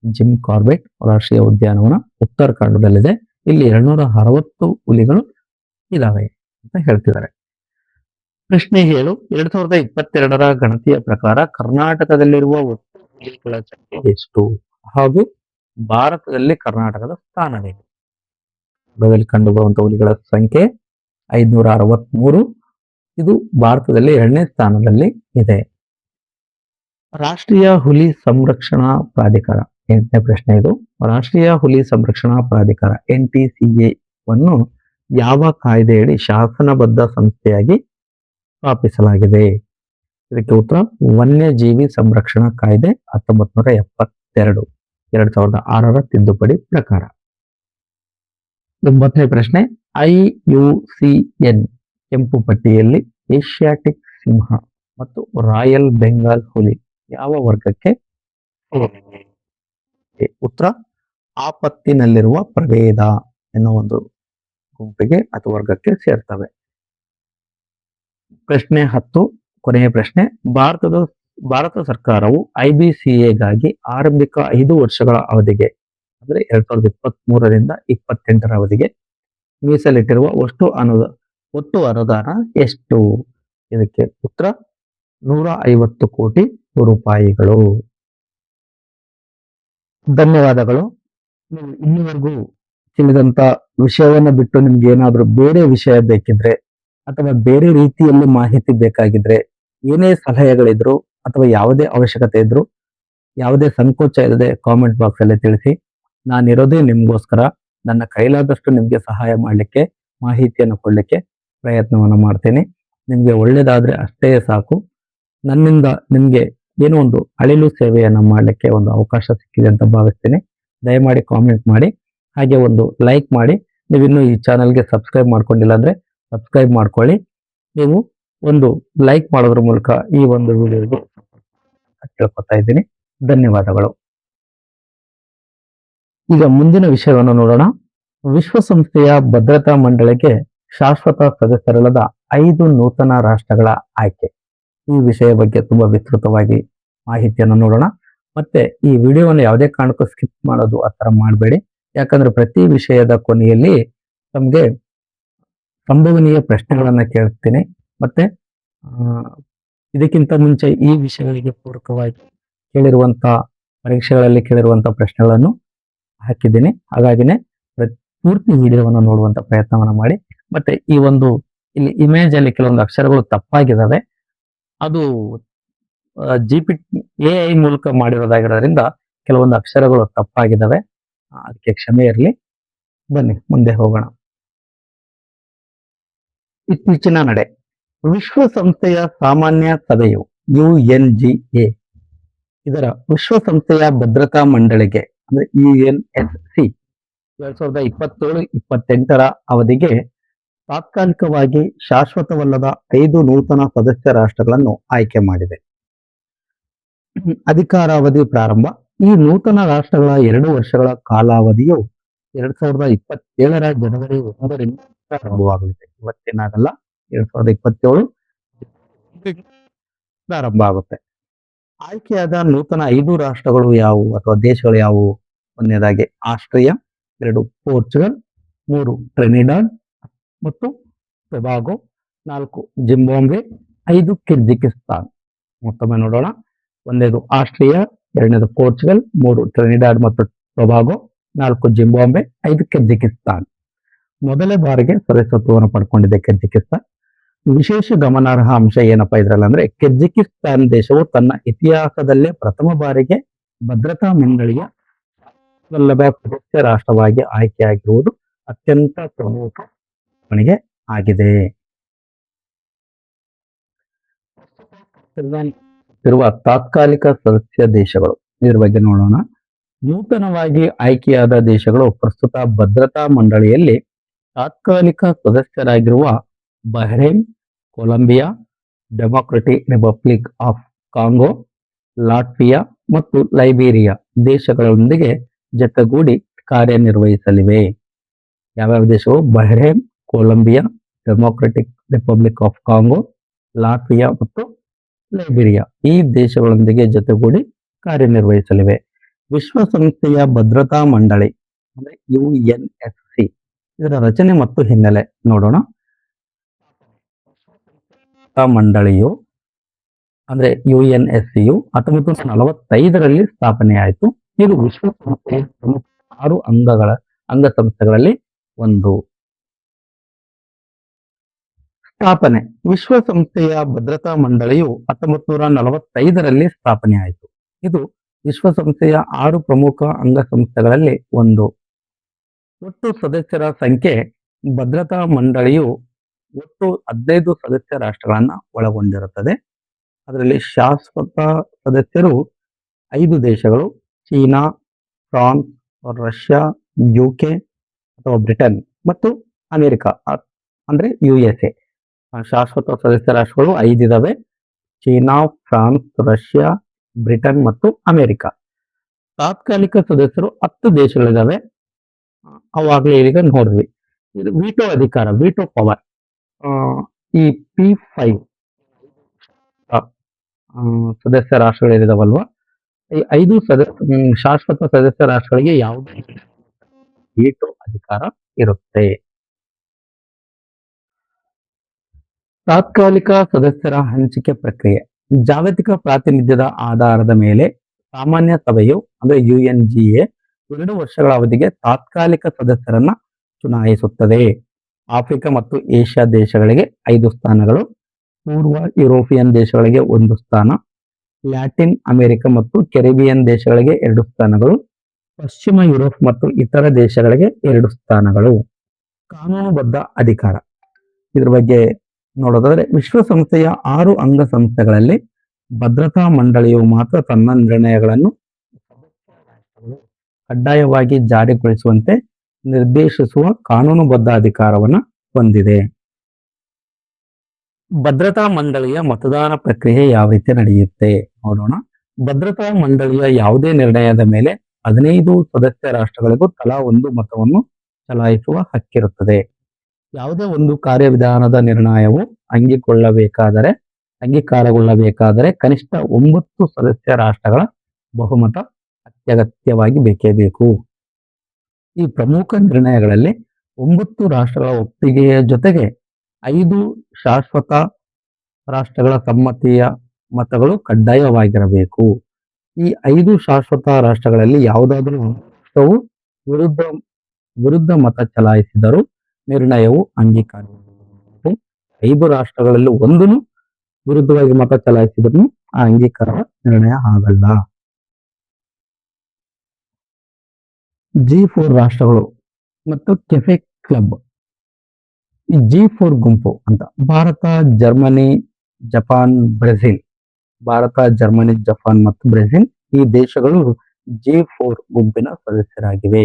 ಜಿಮ್ ಕಾರ್ಬೆಟ್ ರಾಷ್ಟ್ರೀಯ ಉದ್ಯಾನವನ ಉತ್ತರಾಖಂಡದಲ್ಲಿದೆ. ಇಲ್ಲಿ 260 ಹುಲಿಗಳು ಇದಾವೆ ಅಂತ ಹೇಳ್ತಿದ್ದಾರೆ. ಪ್ರಶ್ನೆ 7, 2022ರ ಗಣತಿಯ ಪ್ರಕಾರ ಕರ್ನಾಟಕದಲ್ಲಿರುವ ಒಟ್ಟು ಹುಲಿಗಳ ಸಂಖ್ಯೆ ಎಷ್ಟು ಹಾಗೂ ಭಾರತದಲ್ಲಿ ಕರ್ನಾಟಕದ ಸ್ಥಾನವೇನು? ಭಾರತದಲ್ಲಿ ಕಂಡುಬರುವಂತಹ ಹುಲಿಗಳ ಸಂಖ್ಯೆ 563. ಇದು ಭಾರತದಲ್ಲಿ 2ನೇ ಸ್ಥಾನದಲ್ಲಿ ಇದೆ. ರಾಷ್ಟ್ರೀಯ ಹುಲಿ ಸಂರಕ್ಷಣಾ ಪ್ರಾಧಿಕಾರ 8ನೇ ಪ್ರಶ್ನೆ ಇದು. ರಾಷ್ಟ್ರೀಯ ಹುಲಿ ಸಂರಕ್ಷಣಾ ಪ್ರಾಧಿಕಾರ NTCA ವನ್ನು ಯಾವ ಕಾಯ್ದೆಯಡಿ ಶಾಸನಬದ್ಧ ಸಂಸ್ಥೆಯಾಗಿ ಸ್ಥಾಪಿಸಲಾಗಿದೆ? ಇದಕ್ಕೆ ಉತ್ತರ ವನ್ಯಜೀವಿ ಸಂರಕ್ಷಣಾ ಕಾಯ್ದೆ 1972, 2006ರ ತಿದ್ದುಪಡಿ ಪ್ರಕಾರ. 9ನೇ ಪ್ರಶ್ನೆ, IUCN ಕೆಂಪು ಪಟ್ಟಿಯಲ್ಲಿ ಏಷ್ಯಾಟಿಕ್ ಸಿಂಹ ಮತ್ತು ರಾಯಲ್ ಬೆಂಗಾಲ್ ಹುಲಿ ಯಾವ ವರ್ಗಕ್ಕೆ? ಉತ್ತರ ಆಪತ್ತಿನಲ್ಲಿರುವ ಪ್ರಭೇದ ಎನ್ನುವ ಒಂದು ಗುಂಪಿಗೆ ಅಥವಾ ವರ್ಗಕ್ಕೆ ಸೇರ್ತವೆ. ಪ್ರಶ್ನೆ 10, ಕೊನೆಯ ಪ್ರಶ್ನೆ, ಭಾರತ ಸರ್ಕಾರವು IBCAಗಾಗಿ ಆರಂಭಿಕ 5 ವರ್ಷಗಳ ಅವಧಿಗೆ ಅಂದ್ರೆ 2023ರಿಂದ 28ರ ಅವಧಿಗೆ ಮೀಸಲಿಟ್ಟಿರುವ ಒಟ್ಟು ಅನುದಾನ ಎಷ್ಟು? ಇದಕ್ಕೆ ಉತ್ತರ 150 ಕೋಟಿ ರೂಪಾಯಿಗಳು. ಧನ್ಯವಾದಗಳು. ನೀವು ಇಲ್ಲಿವರೆಗೂ ತಿಳಿದಂತ ವಿಷಯವನ್ನ ಬಿಟ್ಟು ನಿಮ್ಗೆ ಏನಾದ್ರೂ ಬೇರೆ ವಿಷಯ ಬೇಕಿದ್ರೆ ಅಥವಾ ಬೇರೆ ರೀತಿಯಲ್ಲಿ ಮಾಹಿತಿ ಬೇಕಾಗಿದ್ರೆ, ಏನೇ ಸಲಹೆಗಳಿದ್ರು ಅಥವಾ ಯಾವುದೇ ಅವಶ್ಯಕತೆ ಇದ್ರು, ಯಾವುದೇ ಸಂಕೋಚ ಇಲ್ಲದೆ ಕಾಮೆಂಟ್ ಬಾಕ್ಸ್ ಅಲ್ಲಿ ತಿಳಿಸಿ. ನಾನಿರೋದೇ ನಿಮ್ಗೋಸ್ಕರ. ನನ್ನ ಕೈಲಾದಷ್ಟು ನಿಮ್ಗೆ ಸಹಾಯ ಮಾಡ್ಲಿಕ್ಕೆ, ಮಾಹಿತಿಯನ್ನು ಕೊಡ್ಲಿಕ್ಕೆ ಪ್ರಯತ್ನವನ್ನ ಮಾಡ್ತೇನೆ. ನಿಮ್ಗೆ ಒಳ್ಳೇದಾದ್ರೆ ಅಷ್ಟೇ ಸಾಕು. ನನ್ನಿಂದ ನಿಮ್ಗೆ ಏನೋ ಒಂದು ಅಳಿಲು ಸೇವೆಯನ್ನ ಮಾಡ್ಲಿಕ್ಕೆ ಒಂದು ಅವಕಾಶ ಸಿಕ್ಕಿದೆ ಅಂತ ಭಾವಿಸ್ತೇನೆ. ದಯಮಾಡಿ ಕಾಮೆಂಟ್ ಮಾಡಿ, ಹಾಗೆ ಒಂದು ಲೈಕ್ ಮಾಡಿ. ನೀವಿನ್ನೂ ಈ ಚಾನಲ್ಗೆ ಸಬ್ಸ್ಕ್ರೈಬ್ ಮಾಡ್ಕೊಂಡಿಲ್ಲ ಅಂದ್ರೆ ಸಬ್ಸ್ಕ್ರೈಬ್ ಮಾಡ್ಕೊಳ್ಳಿ. ನೀವು ಒಂದು ಲೈಕ್ ಮಾಡೋದ್ರ ಮೂಲಕ ಈ ಒಂದು ವಿಡಿಯೋಗೆ ಕೇಳ್ಕೊತಾ ಇದ್ದೀನಿ. ಧನ್ಯವಾದಗಳು. ಈಗ ಮುಂದಿನ ವಿಷಯವನ್ನು ನೋಡೋಣ. ವಿಶ್ವಸಂಸ್ಥೆಯ ಭದ್ರತಾ ಮಂಡಳಿಗೆ ಶಾಶ್ವತ ಸದಸ್ಯರಲ್ಲದ 5 ನೂತನ ರಾಷ್ಟ್ರಗಳ ಆಯ್ಕೆ. ಈ ವಿಷಯ ಬಗ್ಗೆ ತುಂಬಾ ವಿಸ್ತೃತವಾಗಿ ಮಾಹಿತಿಯನ್ನು ನೋಡೋಣ. ಮತ್ತೆ ಈ ವಿಡಿಯೋವನ್ನು ಯಾವುದೇ ಕಾರಣಕ್ಕೂ ಸ್ಕಿಪ್ ಮಾಡೋದು ಆ ತರ ಮಾಡಬೇಡಿ. ಯಾಕಂದ್ರೆ ಪ್ರತಿ ವಿಷಯದ ಕೊನೆಯಲ್ಲಿ ತಮ್ಗೆ ಸಂಭವನೀಯ ಪ್ರಶ್ನೆಗಳನ್ನ ಕೇಳ್ತೀನಿ. ಮತ್ತೆ ಇದಕ್ಕಿಂತ ಮುಂಚೆ ಈ ವಿಷಯಗಳಿಗೆ ಪೂರಕವಾಗಿ ಪರೀಕ್ಷೆಗಳಲ್ಲಿ ಕೇಳಿರುವಂತ ಪ್ರಶ್ನೆಗಳನ್ನು ಹಾಕಿದ್ದೀನಿ. ಹಾಗಾಗಿನೇ ಪೂರ್ತಿ ವಿಡಿಯೋವನ್ನು ನೋಡುವಂತ ಪ್ರಯತ್ನವನ್ನ ಮಾಡಿ. ಮತ್ತೆ ಈ ಒಂದು ಇಲ್ಲಿ ಇಮೇಜ್ ಅಲ್ಲಿ ಕೆಲವೊಂದು ಅಕ್ಷರಗಳು ತಪ್ಪಾಗಿದ್ದಾವೆ. ಅದು AI ಮೂಲಕ ಮಾಡಿರೋದಾಗಿರೋದ್ರಿಂದ ಕೆಲವೊಂದು ಅಕ್ಷರಗಳು ತಪ್ಪಾಗಿದ್ದಾವೆ. ಅದಕ್ಕೆ ಕ್ಷಮೆ ಇರಲಿ. ಬನ್ನಿ ಮುಂದೆ ಹೋಗೋಣ. ಇತ್ತೀಚಿನ ನಡೆ. ವಿಶ್ವಸಂಸ್ಥೆಯ ಸಾಮಾನ್ಯ ಸಭೆಯು UNGA ಇದರ ವಿಶ್ವಸಂಸ್ಥೆಯ ಭದ್ರತಾ ಮಂಡಳಿಗೆ ಅಂದ್ರೆ UNSC 2027-28 ಅವಧಿಗೆ ತಾತ್ಕಾಲಿಕವಾಗಿ ಶಾಶ್ವತವಲ್ಲದ 5 ನೂತನ ಸದಸ್ಯ ರಾಷ್ಟ್ರಗಳನ್ನು ಆಯ್ಕೆ ಮಾಡಿದೆ. ಅಧಿಕಾರಾವಧಿ ಪ್ರಾರಂಭ. ಈ ನೂತನ ರಾಷ್ಟ್ರಗಳ 2 ವರ್ಷಗಳ ಕಾಲಾವಧಿಯು 2027 ಜನವರಿ 1ರಿಂದ ಪ್ರಾರಂಭವಾಗಲಿದೆ. ಇವತ್ತೇನಾಗಲ್ಲ, 2027 ಪ್ರಾರಂಭ ಆಗುತ್ತೆ. ಆಯ್ಕೆಯಾದ ನೂತನ 5 ರಾಷ್ಟ್ರಗಳು ಯಾವುವು ಅಥವಾ ದೇಶಗಳು ಯಾವುವು? ಒಂದನೇದಾಗಿ ಆಸ್ಟ್ರಿಯಾ, 2 ಪೋರ್ಚುಗಲ್, 3 ಟ್ರಿನಿಡಾಡ್ ಮತ್ತು ಟೊಬಾಗೊ, 4 ಜಿಂಬಾಬ್ವೆ, 5 ಕಿರ್ಗಿಸ್ತಾನ್. ಮತ್ತೊಮ್ಮೆ ನೋಡೋಣ. ಒಂದನೇದು ಆಸ್ಟ್ರಿಯಾ, 2ನೇದು ಪೋರ್ಚುಗಲ್, 3 ಟ್ರಿನಿಡಾಡ್ ಮತ್ತು ಟೊಬಾಗೊ, 4 ಜಿಂಬಾಬ್ವೆ, 5 ಕಿರ್ಗಿಸ್ತಾನ್. ಮೊದಲ ಬಾರಿಗೆ ಸದಸ್ಯತ್ವವನ್ನು ಪಡ್ಕೊಂಡಿದೆ ಕಿರ್ಗಿಸ್ತಾನ್. ವಿಶೇಷ ಗಮನಾರ್ಹ ಅಂಶ ಏನಪ್ಪಾ ಇದ್ರಲ್ಲಿ ಅಂದ್ರೆ, ಕಿರ್ಗಿಸ್ತಾನ್ ದೇಶವು ತನ್ನ ಇತಿಹಾಸದಲ್ಲೇ ಪ್ರಥಮ ಬಾರಿಗೆ ಭದ್ರತಾ ಮಂಡಳಿಯ ಸದಸ್ಯ ರಾಷ್ಟ್ರವಾಗಿ ಆಯ್ಕೆಯಾಗಿರುವುದು ಅತ್ಯಂತ ಪ್ರಮುಖ ಬೆಳವಣಿಗೆ ಆಗಿದೆ. ಇರುವ ತಾತ್ಕಾಲಿಕ ಸದಸ್ಯ ದೇಶಗಳು, ಇದ್ರ ಬಗ್ಗೆ ನೋಡೋಣ. ನೂತನವಾಗಿ ಆಯ್ಕೆಯಾದ ದೇಶಗಳು ಪ್ರಸ್ತುತ ಭದ್ರತಾ ಮಂಡಳಿಯಲ್ಲಿ ತಾತ್ಕಾಲಿಕ ಸದಸ್ಯರಾಗಿರುವ Bahrain, Colombia, Democratic Republic of Congo, Latvia ಮತ್ತು ಲೈಬೀರಿಯಾ ದೇಶಗಳೊಂದಿಗೆ ಜೊತೆಗೂಡಿ ಕಾರ್ಯನಿರ್ವಹಿಸಲಿವೆ. ಯಾವ್ಯಾವ ದೇಶವು? Bahrain, Colombia, Democratic Republic of Congo, Latvia ಮತ್ತು ಲೈಬೀರಿಯಾ ಈ ದೇಶಗಳೊಂದಿಗೆ ಜೊತೆಗೂಡಿ ಕಾರ್ಯನಿರ್ವಹಿಸಲಿವೆ. ವಿಶ್ವಸಂಸ್ಥೆಯ ಭದ್ರತಾ ಮಂಡಳಿ ಅಂದ್ರೆ UNSC ಇದರ ರಚನೆ ಮತ್ತು ಹಿನ್ನೆಲೆ ನೋಡೋಣ. ಮಂಡಳಿಯು ಅಂದ್ರೆ UNSCಯು 1945ರಲ್ಲಿ ಸ್ಥಾಪನೆಯಾಯಿತು. ಇದು ವಿಶ್ವಸಂಸ್ಥೆಯ ಪ್ರಮುಖ 6 ಅಂಗಸಂಸ್ಥೆಗಳಲ್ಲಿ ಒಂದು. ಸ್ಥಾಪನೆ. ವಿಶ್ವಸಂಸ್ಥೆಯ ಭದ್ರತಾ ಮಂಡಳಿಯು 1945ರಲ್ಲಿ ಸ್ಥಾಪನೆಯಾಯಿತು. ಇದು ವಿಶ್ವಸಂಸ್ಥೆಯ 6 ಪ್ರಮುಖ ಅಂಗಸಂಸ್ಥೆಗಳಲ್ಲಿ ಒಂದು. ಒಟ್ಟು ಸದಸ್ಯರ ಸಂಖ್ಯೆ. ಭದ್ರತಾ ಮಂಡಳಿಯು ಒಟ್ಟು 15 ಸದಸ್ಯ ರಾಷ್ಟ್ರಗಳನ್ನ ಒಳಗೊಂಡಿರುತ್ತದೆ. ಅದರಲ್ಲಿ ಶಾಶ್ವತ ಸದಸ್ಯರು 5 ದೇಶಗಳು: ಚೀನಾ, ಫ್ರಾನ್ಸ್, ರಷ್ಯಾ, UK ಅಥವಾ ಬ್ರಿಟನ್ ಮತ್ತು ಅಮೆರಿಕ ಅಂದ್ರೆ USA. ಶಾಶ್ವತ ಸದಸ್ಯ ರಾಷ್ಟ್ರಗಳು 5 ಇದಾವೆ: ಚೀನಾ, ಫ್ರಾನ್ಸ್, ರಷ್ಯಾ, ಬ್ರಿಟನ್ ಮತ್ತು ಅಮೆರಿಕ. ತಾತ್ಕಾಲಿಕ ಸದಸ್ಯರು 10 ದೇಶಗಳಿದಾವೆ. ಅವಾಗಲೇ ಈಗ ನೋಡ್ರಿ, ಇದು ವಿಟೋ ಅಧಿಕಾರ, ವಿಟೋ ಪವರ್. ಈ P5 ಸದಸ್ಯ ರಾಷ್ಟ್ರಗಳಿದಾವಲ್ವಾ, ಈ 5 ಶಾಶ್ವತ ಸದಸ್ಯ ರಾಷ್ಟ್ರಗಳಿಗೆ ಯಾವುದೇ ವಿಟೋ ಅಧಿಕಾರ ಇರುತ್ತೆ. ತಾತ್ಕಾಲಿಕ ಸದಸ್ಯರ ಹಂಚಿಕೆ ಪ್ರಕ್ರಿಯೆ. ಜಾಗತಿಕ ಪ್ರಾತಿನಿಧ್ಯದ ಆಧಾರದ ಮೇಲೆ ಸಾಮಾನ್ಯ ಸಭೆಯು ಅಂದ್ರೆ UNGA 2 ವರ್ಷಗಳ ಅವಧಿಗೆ ತಾತ್ಕಾಲಿಕ ಸದಸ್ಯರನ್ನ ಚುನಾಯಿಸುತ್ತದೆ. ಆಫ್ರಿಕಾ ಮತ್ತು ಏಷ್ಯಾ ದೇಶಗಳಿಗೆ 5 ಸ್ಥಾನಗಳು, ಪೂರ್ವ ಯುರೋಪಿಯನ್ ದೇಶಗಳಿಗೆ 1 ಸ್ಥಾನ, ಲ್ಯಾಟಿನ್ ಅಮೆರಿಕ ಮತ್ತು ಕೆರಿಬಿಯನ್ ದೇಶಗಳಿಗೆ 2 ಸ್ಥಾನಗಳು, ಪಶ್ಚಿಮ ಯುರೋಪ್ ಮತ್ತು ಇತರ ದೇಶಗಳಿಗೆ 2 ಸ್ಥಾನಗಳು. ಕಾನೂನುಬದ್ಧ ಅಧಿಕಾರ ಇದ್ರ ಬಗ್ಗೆ ನೋಡೋದಾದ್ರೆ ವಿಶ್ವಸಂಸ್ಥೆಯ 6 ಅಂಗಸಂಸ್ಥೆಗಳಲ್ಲಿ ಭದ್ರತಾ ಮಂಡಳಿಯು ಮಾತ್ರ ತನ್ನ ನಿರ್ಣಯಗಳನ್ನು ಕಡ್ಡಾಯವಾಗಿ ಜಾರಿಗೊಳಿಸುವಂತೆ ನಿರ್ದೇಶಿಸುವ ಕಾನೂನುಬದ್ಧ ಅಧಿಕಾರವನ್ನು ಹೊಂದಿದೆ. ಭದ್ರತಾ ಮಂಡಳಿಯ ಮತದಾನ ಪ್ರಕ್ರಿಯೆ ಯಾವ ರೀತಿ ನಡೆಯುತ್ತೆ ನೋಡೋಣ. ಭದ್ರತಾ ಮಂಡಳಿಯ ಯಾವುದೇ ನಿರ್ಣಯದ ಮೇಲೆ 15 ಸದಸ್ಯ ರಾಷ್ಟ್ರಗಳಿಗೂ ತಲಾ 1 ಮತವನ್ನು ಚಲಾಯಿಸುವ ಹಕ್ಕಿರುತ್ತದೆ. ಯಾವುದೇ ಒಂದು ಕಾರ್ಯವಿಧಾನದ ನಿರ್ಣಯವು ಅಂಗೀಕಾರಗೊಳ್ಳಬೇಕಾದರೆ ಕನಿಷ್ಠ 9 ಸದಸ್ಯ ರಾಷ್ಟ್ರಗಳ ಬಹುಮತ ಅತ್ಯಗತ್ಯವಾಗಿ ಬೇಕೇ ಬೇಕು. ಈ ಪ್ರಮುಖ ನಿರ್ಣಯಗಳಲ್ಲಿ 9 ರಾಷ್ಟ್ರಗಳ ಒಪ್ಪಿಗೆಯ ಜೊತೆಗೆ 5 ಶಾಶ್ವತ ರಾಷ್ಟ್ರಗಳ ಸಮ್ಮತಿಯ ಮತಗಳು ಕಡ್ಡಾಯವಾಗಿರಬೇಕು. ಈ 5 ಶಾಶ್ವತ ರಾಷ್ಟ್ರಗಳಲ್ಲಿ ಯಾವುದಾದರೂ ರಾಷ್ಟ್ರವು ವಿರುದ್ಧ ಮತ ಚಲಾಯಿಸಿದರೂ ನಿರ್ಣಯವು ಅಂಗೀಕಾರ. 5 ರಾಷ್ಟ್ರಗಳಲ್ಲಿ ಒಂದನ್ನು ವಿರುದ್ಧವಾಗಿ ಮತ ಚಲಾಯಿಸಿದ್ರು ಆ ಅಂಗೀಕಾರ ನಿರ್ಣಯ ಆಗಲ್ಲ. G4 ರಾಷ್ಟ್ರಗಳು ಮತ್ತು ಕೆಫೆ ಕ್ಲಬ್. ಈ G4 ಗುಂಪು ಅಂತ Bharat, Germany, Japan, Brazil. Bharat, Germany, Japan ಮತ್ತು ಬ್ರೆಜಿಲ್ ಈ ದೇಶಗಳು G4 ಗುಂಪಿನ ಸದಸ್ಯರಾಗಿವೆ.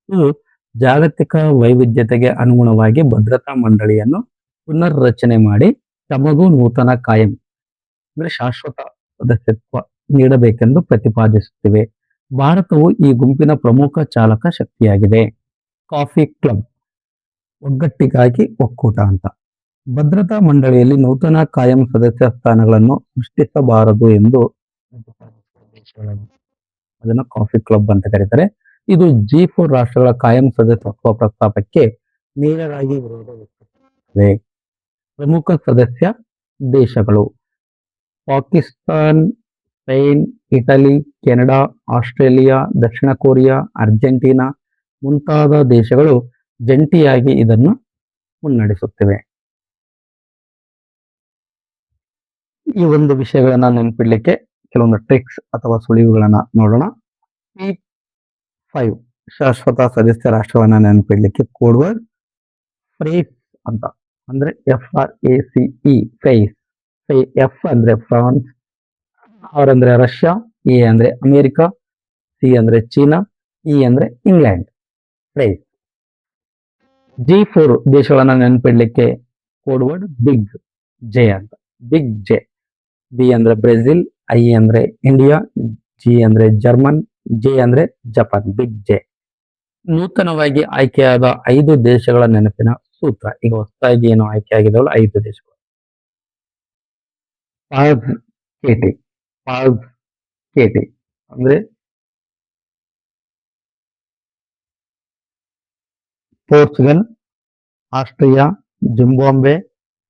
ಇದು ಜಾಗತಿಕ ವೈವಿಧ್ಯತೆಗೆ ಅನುಗುಣವಾಗಿ ಭದ್ರತಾ ಮಂಡಳಿಯನ್ನು ಪುನರ್ ರಚನೆ ಮಾಡಿ ತಮಗೂ ನೂತನ ಕಾಯಂ ಅಂದ್ರೆ ಶಾಶ್ವತ ಸದಸ್ಯತ್ವ ನೀಡಬೇಕೆಂದು ಪ್ರತಿಪಾದಿಸುತ್ತಿವೆ. ಭಾರತವು ಈ ಗುಂಪಿನ ಪ್ರಮುಖ ಚಾಲಕ ಶಕ್ತಿಯಾಗಿದೆ. ಕಾಫಿ ಕ್ಲಬ್ ಒಗ್ಗಟ್ಟಿಗಾಗಿ ಒಕ್ಕೂಟ ಅಂತ ಭದ್ರತಾ ಮಂಡಳಿಯಲ್ಲಿ ನೂತನ ಕಾಯಂ ಸದಸ್ಯ ಸ್ಥಾನಗಳನ್ನು ಸೃಷ್ಟಿಸಬಾರದು ಎಂದು ಅದನ್ನು ಕಾಫಿ ಕ್ಲಬ್ ಅಂತ ಕರೀತಾರೆ. ಇದು G4 ರಾಷ್ಟ್ರಗಳ ಕಾಯಂ ಸದಸ್ಯತ್ವ ಪ್ರಸ್ತಾಪಕ್ಕೆ ನೇರವಾಗಿ ವಿರೋಧ ವ್ಯಕ್ತಪಡಿಸುತ್ತದೆ. ಪ್ರಮುಖ ಸದಸ್ಯ ದೇಶಗಳು Pakistan, Spain, Italy, Canada, Australia, ದಕ್ಷಿಣ ಕೊರಿಯಾ, ಅರ್ಜೆಂಟೀನಾ ಮುಂತಾದ ದೇಶಗಳು ಜಂಟಿಯಾಗಿ ಇದನ್ನು ಮುನ್ನಡೆಸುತ್ತಿವೆ. ಈ ಒಂದು ವಿಷಯಗಳನ್ನ ನೆನಪಿಡ್ಲಿಕ್ಕೆ ಕೆಲವೊಂದು ಟ್ರಿಕ್ಸ್ ಅಥವಾ ಸುಳಿವುಗಳನ್ನ ನೋಡೋಣ. P5 ಶಾಶ್ವತ ಸದಸ್ಯ ರಾಷ್ಟ್ರವನ್ನ ನೆನಪಿಡ್ಲಿಕ್ಕೆ ಕೋಡ್ ವರ್ಡ್ ಫ್ರೇಸ್ ಅಂತ ಅಂದ್ರೆ FRACE ಫ್ರೇಸ್. F ಅಂದ್ರೆ ಫ್ರಾನ್ಸ್, R ಅಂದ್ರೆ ರಷ್ಯಾ, A ಅಂದ್ರೆ ಅಮೆರಿಕ, C ಅಂದ್ರೆ ಚೀನಾ, E ಅಂದ್ರೆ ಇಂಗ್ಲೆಂಡ್. ಫ್ರೇಸ್. G4 ದೇಶಗಳನ್ನ ನೆನಪಿಡ್ಲಿಕ್ಕೆ ಕೋಡ್ ವರ್ಡ್ ಬಿಗ್ J ಅಂತ. Big J. B ಅಂದ್ರೆ ಬ್ರೆಜಿಲ್, I ಅಂದ್ರೆ ಇಂಡಿಯಾ, G ಅಂದ್ರೆ ಜರ್ಮನ್, J ಅಂದ್ರೆ ಜಪಾನ್. Big J. ನೂತನವಾಗಿ ಆಯ್ಕೆಯಾದ 5 ದೇಶಗಳ ನೆನಪಿನ ಸೂತ್ರ. ಈಗ ಹೊಸದಾಗಿ ಏನು ಆಯ್ಕೆ ಆಗಿದವಲ್ಲ 5 ದೇಶಗಳು. ಪಾಸ್ KT ಅಂದ್ರೆ Portugal, Austria, Zimbabwe,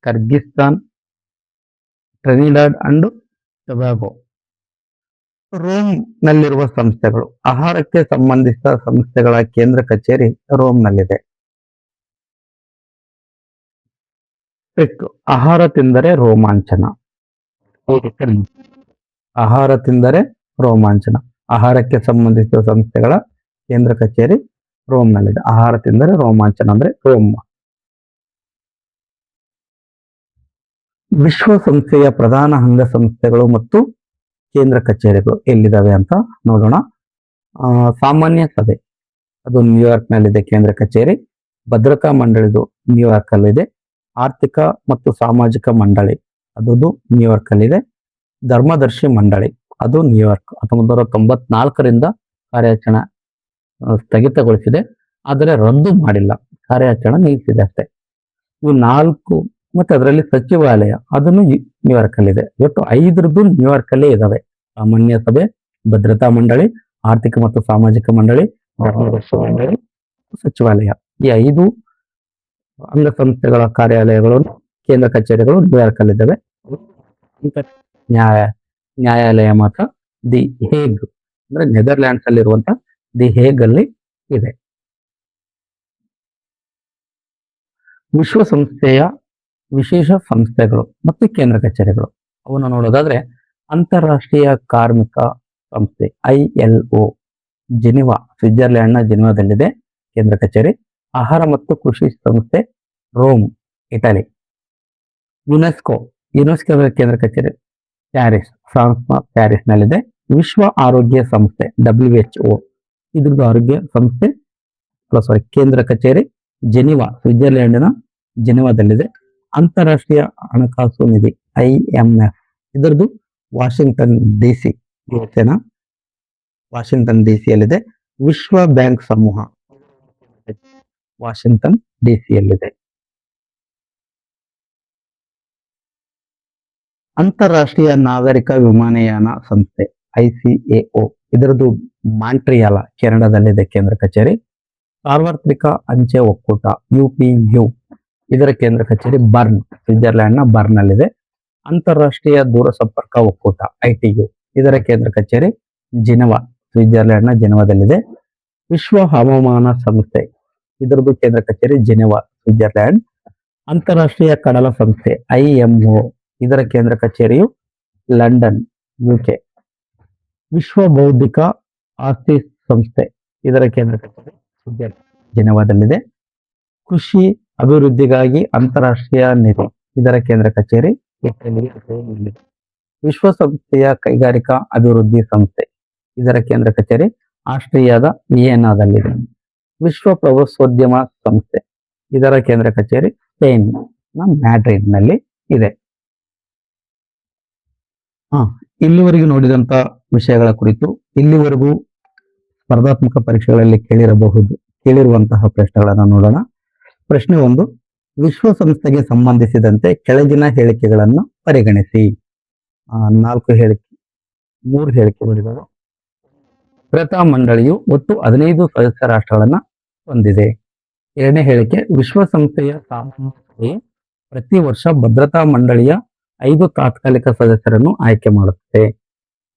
Kyrgyzstan, Trinidad and Tobago. Rome ನಲ್ಲಿರುವ ಸಂಸ್ಥೆಗಳು. ಆಹಾರಕ್ಕೆ ಸಂಬಂಧಿಸಿದ ಸಂಸ್ಥೆಗಳ ಕೇಂದ್ರ ಕಚೇರಿ ರೋಮ್ ನಲ್ಲಿದೆ. ಆಹಾರ ತಿಂದರೆ ರೋಮಾಂಚನ. ಆಹಾರ ತಿಂದರೆ ರೋಮಾಂಚನ. ಆಹಾರಕ್ಕೆ ಸಂಬಂಧಿಸಿದ ಸಂಸ್ಥೆಗಳ ಕೇಂದ್ರ ಕಚೇರಿ ರೋಮ್ ನಲ್ಲಿದೆ. ಆಹಾರ ತಿಂದರೆ ರೋಮಾಂಚನ ಅಂದ್ರೆ ರೋಮ್. ವಿಶ್ವಸಂಸ್ಥೆಯ ಪ್ರಧಾನ ಅಂಗಸಂಸ್ಥೆಗಳು ಮತ್ತು ಕೇಂದ್ರ ಕಚೇರಿಗಳು ಎಲ್ಲಿದ್ದಾವೆ ಅಂತ ನೋಡೋಣ. ಸಾಮಾನ್ಯ ಸಭೆ ಅದು ನ್ಯೂಯಾರ್ಕ್ ನಲ್ಲಿದೆ ಕೇಂದ್ರ ಕಚೇರಿ. ಭದ್ರತಾ ಮಂಡಳಿದು ನ್ಯೂಯಾರ್ಕ್ ಅಲ್ಲಿದೆ. ಆರ್ಥಿಕ ಮತ್ತು ಸಾಮಾಜಿಕ ಮಂಡಳಿ ಅದು ನ್ಯೂಯಾರ್ಕ್ ಅಲ್ಲಿದೆ. ಧರ್ಮದರ್ಶಿ ಮಂಡಳಿ ಅದು ನ್ಯೂಯಾರ್ಕ್ 1994ರಿಂದ ಕಾರ್ಯಾಚರಣೆ ಸ್ಥಗಿತಗೊಳಿಸಿದೆ, ಆದರೆ ರದ್ದು ಮಾಡಿಲ್ಲ, ಕಾರ್ಯಾಚರಣೆ ನಿಲ್ಲಿಸಿದೆ ಅಷ್ಟೇ. ಇವು 4 ಮತ್ತೆ ಅದರಲ್ಲಿ ಸಚಿವಾಲಯ ಅದನ್ನು ನ್ಯೂಯಾರ್ಕ್ ಅಲ್ಲಿದೆ. ಒಟ್ಟು 5 ನ್ಯೂಯಾರ್ಕ್ ಅಲ್ಲೇ ಇದಾವೆ. ಸಾಮಾನ್ಯ ಸಭೆ, ಭದ್ರತಾ ಮಂಡಳಿ, ಆರ್ಥಿಕ ಮತ್ತು ಸಾಮಾಜಿಕ ಮಂಡಳಿ, ಧರ್ಮದರ್ಶಿ ಮಂಡಳಿ, ಸಚಿವಾಲಯ. ಈ 5 ಅಂಗಸಂಸ್ಥೆಗಳ ಕಾರ್ಯಾಲಯಗಳು ಕೇಂದ್ರ ಕಚೇರಿಗಳು ನ್ಯೂಯಾರ್ಕ್ ಅಲ್ಲಿದ್ದಾವೆ. ನ್ಯಾಯ ನ್ಯಾಯಾಲಯ ಮಾತ್ರ ದಿ ಹೇಗ್ ಅಂದ್ರೆ ನೆದರ್ಲ್ಯಾಂಡ್ಸ್ ಅಲ್ಲಿರುವಂತ ದಿ ಹೇಗ್ ಅಲ್ಲಿ ಇದೆ. ವಿಶ್ವಸಂಸ್ಥೆಯ ವಿಶೇಷ ಸಂಸ್ಥೆಗಳು ಮತ್ತು ಕೇಂದ್ರ ಕಚೇರಿಗಳು ಅವನ್ನು ನೋಡೋದಾದ್ರೆ ಅಂತಾರಾಷ್ಟ್ರೀಯ ಕಾರ್ಮಿಕ ಸಂಸ್ಥೆ ILO ಜಿನಿವಾ ಸ್ವಿಟ್ಜರ್ಲ್ಯಾಂಡ್ನ ಜಿನಿವಾದಲ್ಲಿದೆ ಕೇಂದ್ರ ಕಚೇರಿ. ಆಹಾರ ಮತ್ತು ಕೃಷಿ ಸಂಸ್ಥೆ ರೋಮ್ ಇಟಲಿ. ಯುನೆಸ್ಕೋದ ಕೇಂದ್ರ ಕಚೇರಿ ಪ್ಯಾರಿಸ್ ಫ್ರಾನ್ಸ್ನ ಪ್ಯಾರಿಸ್ನಲ್ಲಿದೆ. ವಿಶ್ವ ಆರೋಗ್ಯ ಸಂಸ್ಥೆ WHO ಇದ್ರದ್ದು ಆರೋಗ್ಯ ಸಂಸ್ಥೆ ಕೇಂದ್ರ ಕಚೇರಿ ಜಿನಿವಾ ಸ್ವಿಟ್ಜರ್ಲ್ಯಾಂಡ್ನ ಜಿನಿವಾದಲ್ಲಿದೆ. ಅಂತಾರಾಷ್ಟ್ರೀಯ ಹಣಕಾಸು ನಿಧಿ IMF ಇದರದ್ದು ವಾಷಿಂಗ್ಟನ್ DC ಯುಎಸ್ಎನ ವಾಷಿಂಗ್ಟನ್ DCಯಲ್ಲಿದೆ. ವಿಶ್ವ ಬ್ಯಾಂಕ್ ಸಮೂಹ ವಾಷಿಂಗ್ಟನ್ DCಯಲ್ಲಿದೆ. ಅಂತಾರಾಷ್ಟ್ರೀಯ ನಾಗರಿಕ ವಿಮಾನಯಾನ ಸಂಸ್ಥೆ ICAO ಇದರದ್ದು ಮಾಂಟ್ರಿಯಾಲ ಕೆನಡಾದಲ್ಲಿದೆ ಕೇಂದ್ರ ಕಚೇರಿ. ಸಾರ್ವತ್ರಿಕ ಅಂಚೆ ಒಕ್ಕೂಟ UPU ಇದರ ಕೇಂದ್ರ ಕಚೇರಿ ಬರ್ನ್ ಸ್ವಿಟ್ಜರ್ಲ್ಯಾಂಡ್ನ ಬರ್ನ್ನಲ್ಲಿದೆ. ಅಂತಾರಾಷ್ಟ್ರೀಯ ದೂರಸಂಪರ್ಕ ಒಕ್ಕೂಟ ITU ಇದರ ಕೇಂದ್ರ ಕಚೇರಿ ಜಿನೆವಾ ಸ್ವಿಟ್ಜರ್ಲ್ಯಾಂಡ್ನ ಜಿನೆವಾದಲ್ಲಿದೆ. ವಿಶ್ವ ಹವಾಮಾನ ಸಂಸ್ಥೆ ಇದರದ್ದು ಕೇಂದ್ರ ಕಚೇರಿ ಜಿನೆವಾ ಸ್ವಿಟ್ಜರ್ಲ್ಯಾಂಡ್. ಅಂತಾರಾಷ್ಟ್ರೀಯ ಕಡಲ ಸಂಸ್ಥೆ IMO ಇದರ ಕೇಂದ್ರ ಕಚೇರಿಯು ಲಂಡನ್ UK. ವಿಶ್ವ ಬೌದ್ಧಿಕ ಆಸ್ತಿ ಸಂಸ್ಥೆ ಇದರ ಕೇಂದ್ರ ಕಚೇರಿ ಜಿನೆವಾದಲ್ಲಿದೆ. ಕೃಷಿ ಅಭಿವೃದ್ಧಿಗಾಗಿ ಅಂತಾರಾಷ್ಟ್ರೀಯ ನಿಧಿ ಇದರ ಕೇಂದ್ರ ಕಚೇರಿ ಇಟಲಿಯಲ್ಲಿದೆ. ವಿಶ್ವಸಂಸ್ಥೆಯ ಕೈಗಾರಿಕಾ ಅಭಿವೃದ್ಧಿ ಸಂಸ್ಥೆ ಇದರ ಕೇಂದ್ರ ಕಚೇರಿ ಆಸ್ಟ್ರಿಯಾದ ವಿಯೆನ್ನಾದಲ್ಲಿದೆ. ವಿಶ್ವ ಪ್ರವಾಸೋದ್ಯಮ ಸಂಸ್ಥೆ ಇದರ ಕೇಂದ್ರ ಕಚೇರಿ ಸ್ಪೇನ್ ಮ್ಯಾಡ್ರಿಡ್ನಲ್ಲಿ ಇದೆ. ಇಲ್ಲಿವರೆಗೂ ನೋಡಿದಂತ ವಿಷಯಗಳ ಕುರಿತು ಇಲ್ಲಿವರೆಗೂ ಸ್ಪರ್ಧಾತ್ಮಕ ಪರೀಕ್ಷೆಗಳಲ್ಲಿ ಕೇಳಿರುವಂತಹ ಪ್ರಶ್ನೆಗಳನ್ನು ನೋಡೋಣ. ಪ್ರಶ್ನೆ 1, ವಿಶ್ವಸಂಸ್ಥೆಗೆ ಸಂಬಂಧಿಸಿದಂತೆ ಕೆಳಗಿನ ಹೇಳಿಕೆಗಳನ್ನು ಪರಿಗಣಿಸಿ. 3 ಹೇಳಿಕೆಗಳಿವೆ. ಭದ್ರತಾ ಮಂಡಳಿಯು ಒಟ್ಟು 15 ಸದಸ್ಯ ರಾಷ್ಟ್ರಗಳನ್ನ ಹೊಂದಿದೆ. 2ನೇ ಹೇಳಿಕೆ, ವಿಶ್ವಸಂಸ್ಥೆಯ ಸಾಮಾನ್ಯ ಸಭೆಯು ಪ್ರತಿ ವರ್ಷ ಭದ್ರತಾ ಮಂಡಳಿಯ 5 ತಾತ್ಕಾಲಿಕ ಸದಸ್ಯರನ್ನು ಆಯ್ಕೆ ಮಾಡುತ್ತದೆ.